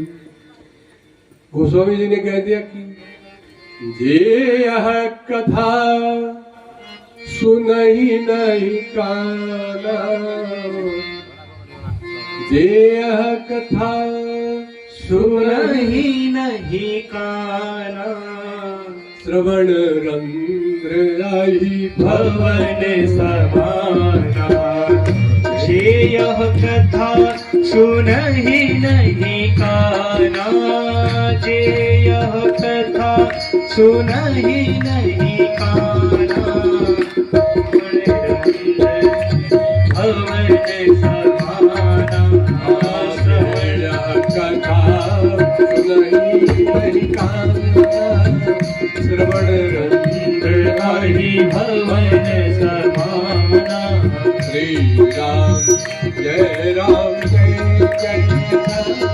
गोस्वामी जी ने कह दिया कि जे यह कथा सुनहि नहीं काना, जे यह कथा सुनहि नहीं काना, श्रवण रंध्र आई भवन समाना। जे यह कथा सुनहि नहीं काना, जे यह कथा सुनहि नहीं काना, भवन समाना। श्रवण कथा सुनहि नहीं काना, श्रवण रंध्र आई भवन समाना। श्री राम जय राम जय जय राम,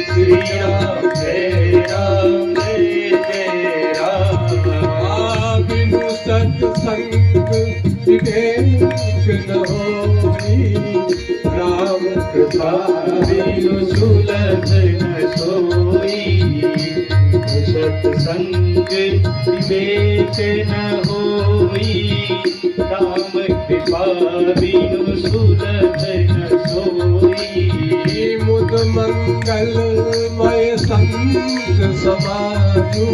श्री राम जय राम जय जय राम। बिनु सत्संग विवेक न होई, राम कृपा बिनु सुलभ न सोई। सत्संग विवेक न होई, राम कृपा बिनु सुलभ न सोई। मुद मंगलमय संत समाजू,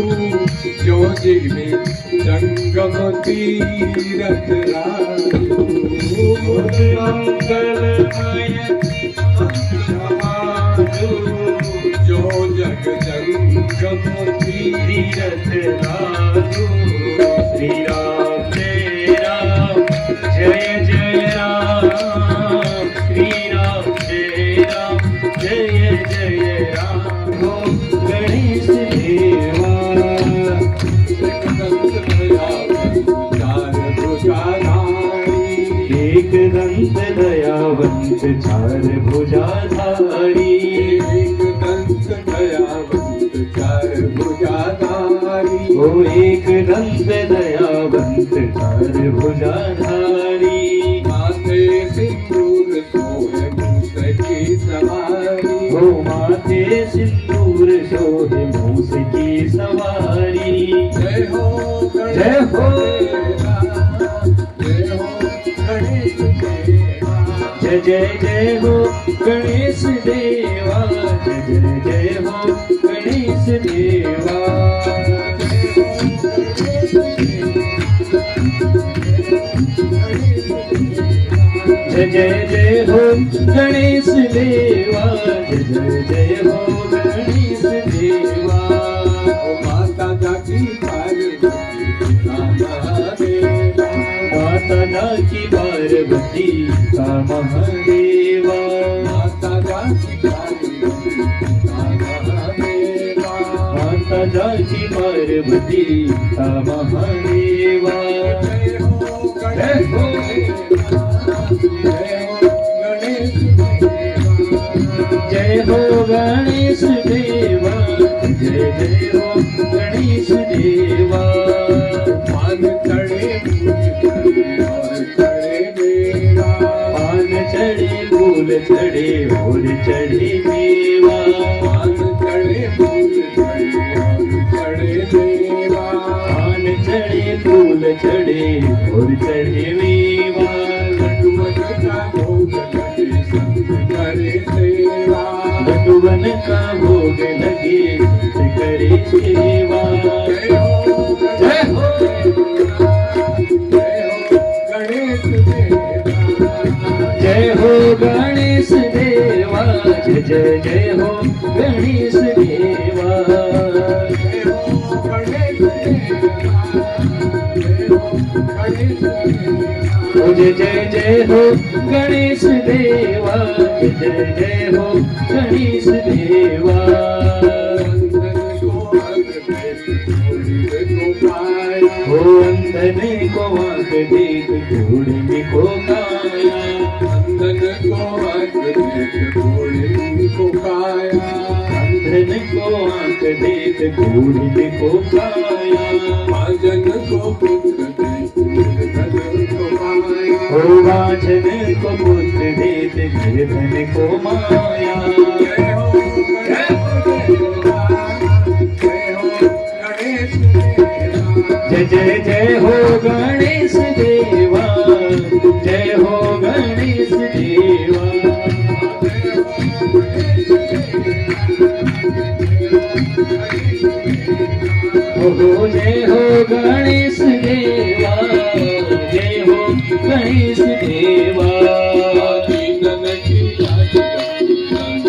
जो जिग्ने जंगम तीरथ राजू। मुद मंगलमय समाजू, जो जग जंगम तीरथ राजू। श्री राम जय राम जय जय राम, श्री राम जय राम जय जय राम। हो गणेश देवा एक दंत दयावंत चार भुजाधारी, एक दंत दयावंत चार भुजाधारी। ओ एक दंत दयावंत चार भुजाधारी। माथे सिंदूर सोहे मूस की सवारी, ओ माथे सिंदूर सोहे मूस की सवारी। जय हो जय हो जय हो गणेश देवा, जय जय जय हो गणेश देवा, जय जय जय हो गणेश देवा। जय जय जय हो गणेश देवा, जय जय जय हो गणेश देवा। ओ माता जाकी पार्वती का महादेवा, माता जाकी पार्वती का महादेवा। माता जाकी पार्वती का महादेवा, माता जाकी पार्वती का महादेवा। जय हो गणेश देवा, जय हो गणेश देवा, जय हो गणेश देवा, जय जय हो गणेश देवा। पान चढ़े और चढ़े मेवा, पान चढ़े फूल चढ़े और चढ़े मेवा। पान चढ़े फूल चढ़े और चढ़े मेवा, पान चढ़े फूल चढ़े और चढ़े मेवा। लड्डूवन का भोग लगे संत करे सेवा, लड्डूवन का भोग लगे संत करे सेवा। जय हो जय हो गणेश देवा, जय हो गणेश देवा। जय जय जय हो गणेश देवा। जय हो गणेश देवा, जय हो गणेश देवा। ओ जय जय जय हो गणेश देवा। जय जय जय हो गणेश देवा। अंधन को आंख देख घोड़े को काया, अंधन को आंख देख घोड़े को काया। अंधन को आंख देख घोड़े को काया, अंधन को आंख देख घोड़े को काया। भाजन को पुत्र देख निर्धन को माया, ओ वाजन को पुत्र देत निर्धन को माया। जय हो जय हो जय हो गणेश देवा, जय जय जय हो गणेश देवा। जय हो गणेश देवा। हो जय हो गणेश देवा। जय हो गणेश देवा।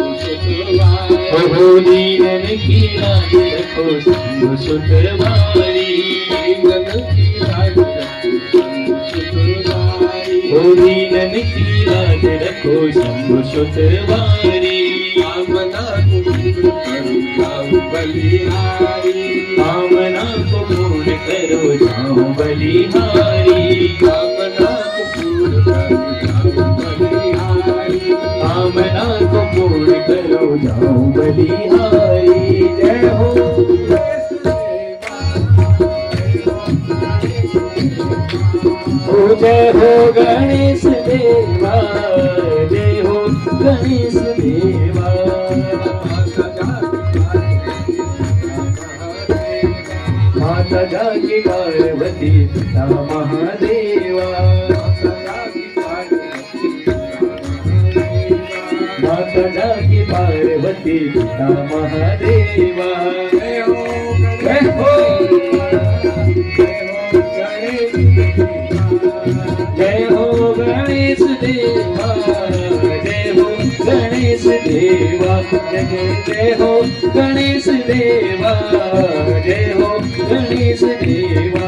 दीनन की लाज रखो सुतवारी, हो दीनन की लाज रखो संग सुतवारी। दीनन की लाज रखो सुतवारी, हो दीनन की लाज रखो संग सुतवारी। कामना को पूर्ण करो जाऊं बलिहारी, कामना को पूर्ण करो जाओ बलिहारी। कामना को पूर्ण करो जाऊं बलिहारी, कामना को पूर्ण करो जाओ बलिहारी। जय हो गणेश देवा, जय हो गणेश देवा। जय हो गणेश देवा। माता जागी पार्वती पिता महादेवा। माता जागी पार्वती पिता महादेवा। जय हो जय हो जय हो गणेश देवा। जय हो गणेश देवा। जय जय हो गणेश देवा। जय हो गणेश देवा।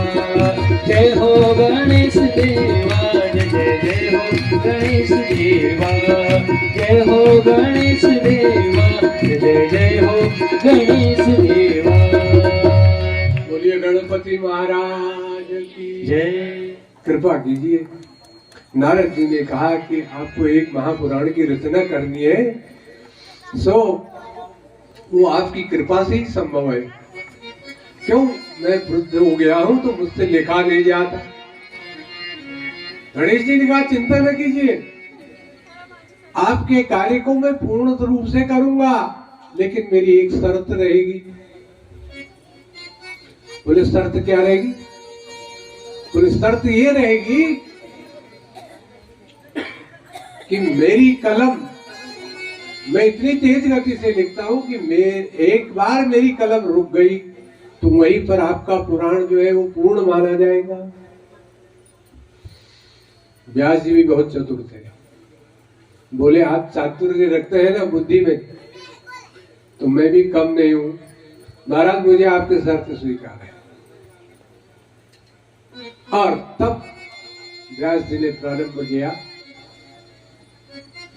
जय हो गणेश देवा। जय जय हो गणेश देवा। जय हो गणेश देवा। जय जय हो गणेश देवा। बोलिए गणपति महाराज की जय। कृपा कीजिए। नारद जी ने कहा कि आपको एक महापुराण की रचना करनी है, सो वो आपकी कृपा से ही संभव है। क्यों? मैं वृद्ध हो गया हूं तो मुझसे लिखा नहीं जाता। गणेश जी ने कहा चिंता न कीजिए, आपके कार्य को मैं पूर्ण रूप से करूंगा, लेकिन मेरी एक शर्त रहेगी। बोले शर्त क्या रहेगी? बोले शर्त ये रहेगी कि मेरी कलम, मैं इतनी तेज गति से लिखता हूं कि एक बार मेरी कलम रुक गई तो वहीं पर आपका पुराण जो है वो पूर्ण माना जाएगा। व्यास जी भी बहुत चतुर थे। बोले आप चातुर्य रखते हैं ना बुद्धि में, तो मैं भी कम नहीं हूं। महाराज मुझे आपके शर्त स्वीकार है। और तब व्यास जी ने प्रारंभ किया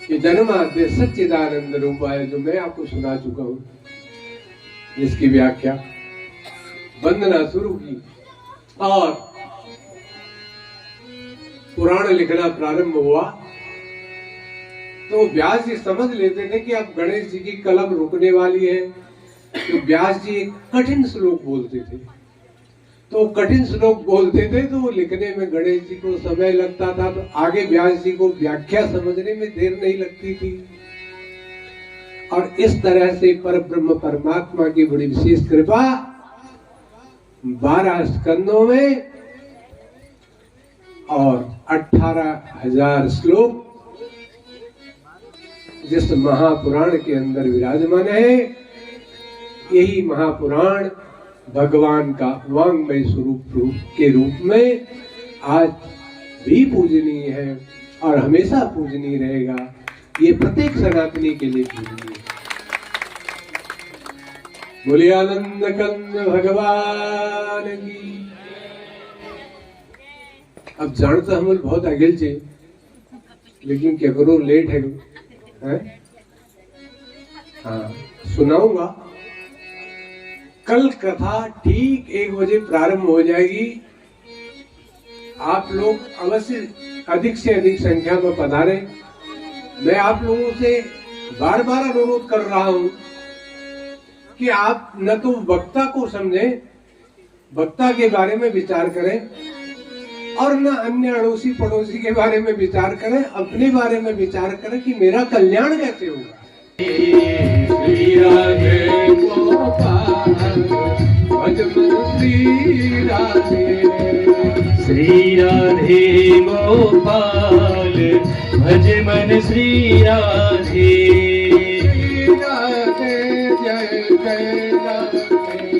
कि जन्माद्य सच्चिदानंद रूपाय, जो मैं आपको सुना चुका हूं, जिसकी व्याख्या वंदना शुरू की और पुराण लिखना प्रारंभ हुआ। तो व्यास जी समझ लेते थे कि अब गणेश जी की कलम रुकने वाली है, तो व्यास जी एक कठिन श्लोक बोलते थे, तो कठिन श्लोक बोलते थे तो लिखने में गणेश जी को समय लगता था, तो आगे व्यास जी को व्याख्या समझने में देर नहीं लगती थी। और इस तरह से परब्रह्म परमात्मा की बड़ी विशेष कृपा 12 स्कंदों में और 18,000 श्लोक जिस महापुराण के अंदर विराजमान है, यही महापुराण भगवान का वांग्मय स्वरूप के रूप में आज भी पूजनीय है और हमेशा पूजनीय रहेगा। ये प्रत्येक सनातनी के लिए पूजनीय है। बोलिए आनंद कंद भगवान की। अब जानता हम बहुत आगे चे, लेकिन क्या करो लेट है, हाँ सुनाऊंगा। कल कथा ठीक 1 बजे प्रारंभ हो जाएगी। आप लोग अवश्य अधिक से अधिक संख्या में पधारें। मैं आप लोगों से बार बार अनुरोध कर रहा हूं कि आप न तो वक्ता को समझें, वक्ता के बारे में विचार करें, और न अन्य अड़ोसी पड़ोसी के बारे में विचार करें, अपने बारे में विचार करें कि मेरा कल्याण कैसे होगा। श्री राधे गोपाल भज मन श्री राधे, श्री राधे गोपाल भज मन श्री राधे, राधे जय जय राधे,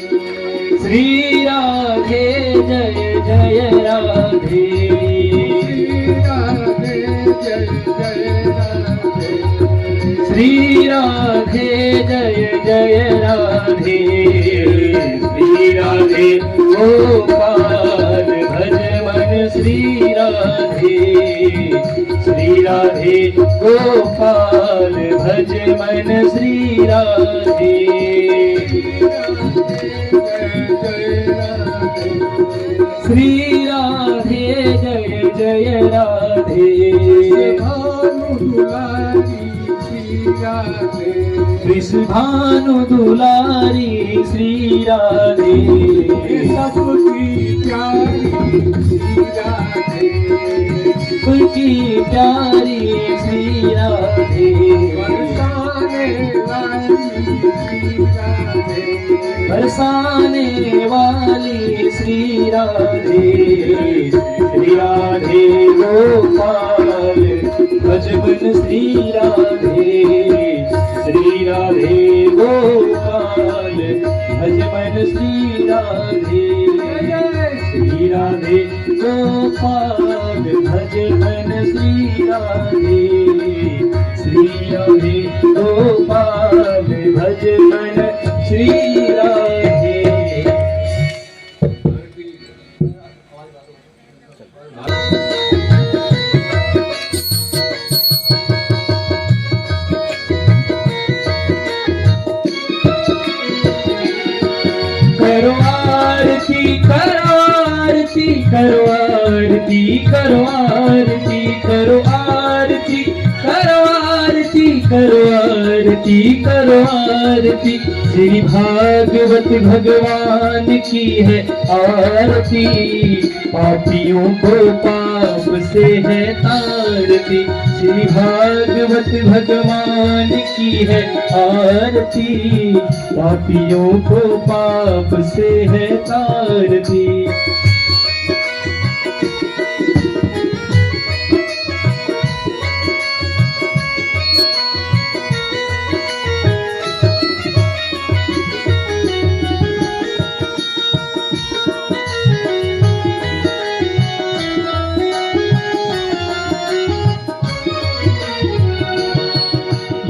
श्री राधे जय जय राधे, राधे जय जय राधे, श्री राधे जय जय राधे, श्री राधे गोपाल भज मन श्री राधे, श्री राधे गोपाल भज मन श्री राधे, श्री राधे जय जय राधे, कृष्ण दुलारी श्री राधे, सबकी प्यारी श्री राधे, सबकी प्यारी श्री राधे, बरसाने वाली श्री राधे, बरसाने वाली श्री राधे, श्री राधे गोपाल भज मन श्री राधे, श्री राधे गोपाल भज मन श्री राधे, श्री राधे गोपाल भज मन श्री राधे, श्री राधे गोपाल भज मन श्री राधे। करो आरती करो आरती करो आरती करो आरती करो आरती करो आरती करो आरती करो आरती, श्री भागवत भगवान की है आरती, पापियों को पाप से है तारती, श्री भागवत भगवान की है आरती, पापियों को पाप से है तारती।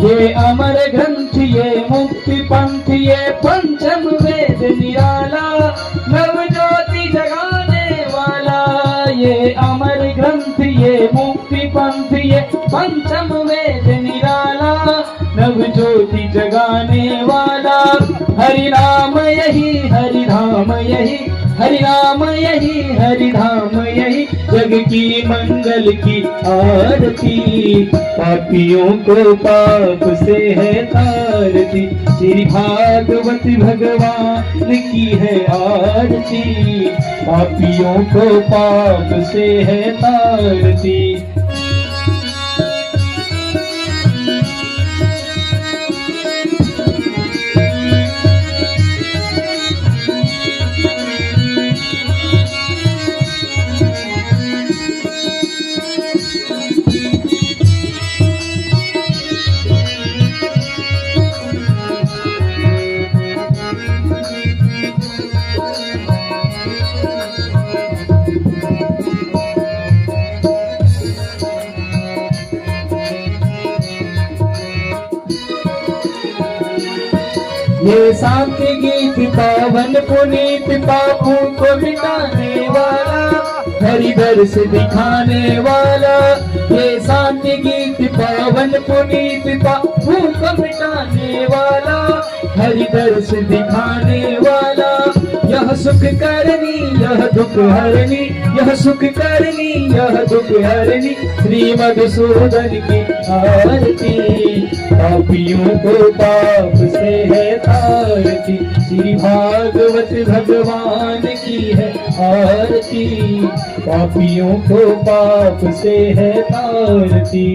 ये अमर ग्रंथ ये मुक्ति पंथ ये पंचम वेद निराला, नव ज्योति जगाने वाला, ये अमर ग्रंथ ये मुक्ति पंथ ये पंचम वेद निराला, नव ज्योति जगाने वाला, हरि नाम यही हरि धाम यही, हरि नाम यही हरि धाम यही, जग की मंगल की आरती, पापियों को पाप से है तारती, श्री भागवत भगवान की है आरती, पापियों को पाप से है तारती। ये शांति गीत पावन पुनीत पापों को मिटाने वाला, हरि दर्श दिखाने वाला। ये शांति गीत पावन पुनीत पापों को मिटाने वाला, हरि दर्श दिखाने वाला। यह सुख करनी यह दुख हरनी, यह सुख करनी यह दुख हरनी, श्री मधुसूदन की आरती, पापियों को पाप से है तारती। श्री भागवत भगवान की है आरती, पापियों को पाप से है तारती।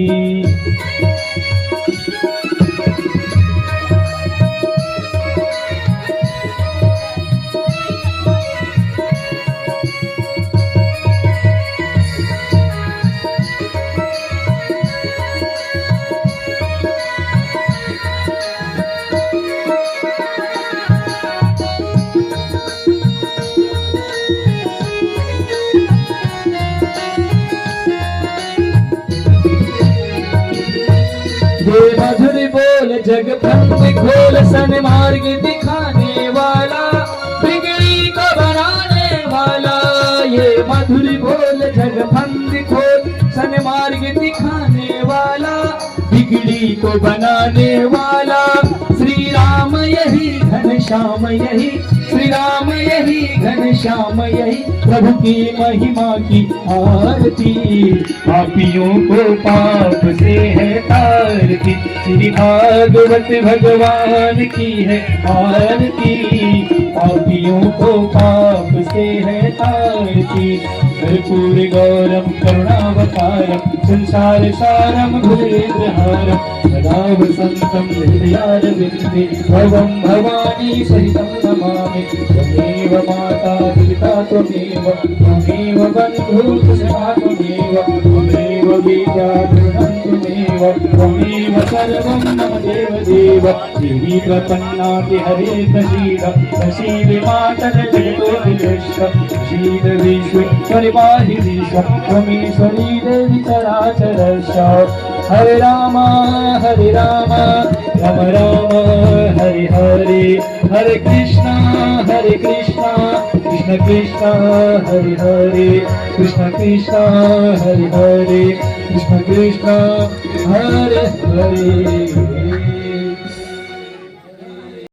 ये मधुर बोल जग भंग खोल, सन्मार्ग दिखाने वाला, बिगड़ी को बनाने वाला। ये मधुर बोल जग भंग खोल, सन्मार्ग दिखाने वाला, बिगड़ी को बनाने वाला। श्री राम यही घनश्याम यही, श्री राम यही घनश्याम यही, प्रभु की महिमा की आरती, पापियों को पाप से है तारती। श्री भागवत भगवान की है आरती, पापियों को पाप से है तारती। कर्पूर गौरम करुणावतारम, संसार सारम भुजगेन्द्रहारम, सदा वसन्तं हृदयारविन्दे, भवं भवानी सहितं नमामि। त्वमेव माता पिता त्वमेव, त्वमेव बन्धुः सखा त्वमेव, त्वमेव विद्या द्रढं त्वमेव, त्वमेव सर्वं मम देवदेव। देवी प्रपन्नाति हरे प्रसीद, प्रसीद मातः जगतोऽखिलेश, प्रसीद विश्वेश्वरि पाहि विश्व, त्वमीश्वरी देवी चराचरस्य। हरे राम राम राम हरे हरे, हरे कृष्णा कृष्ण कृष्ण हरे हरे, कृष्ण कृष्ण हरे हरे, कृष्ण कृष्ण हरे हरे।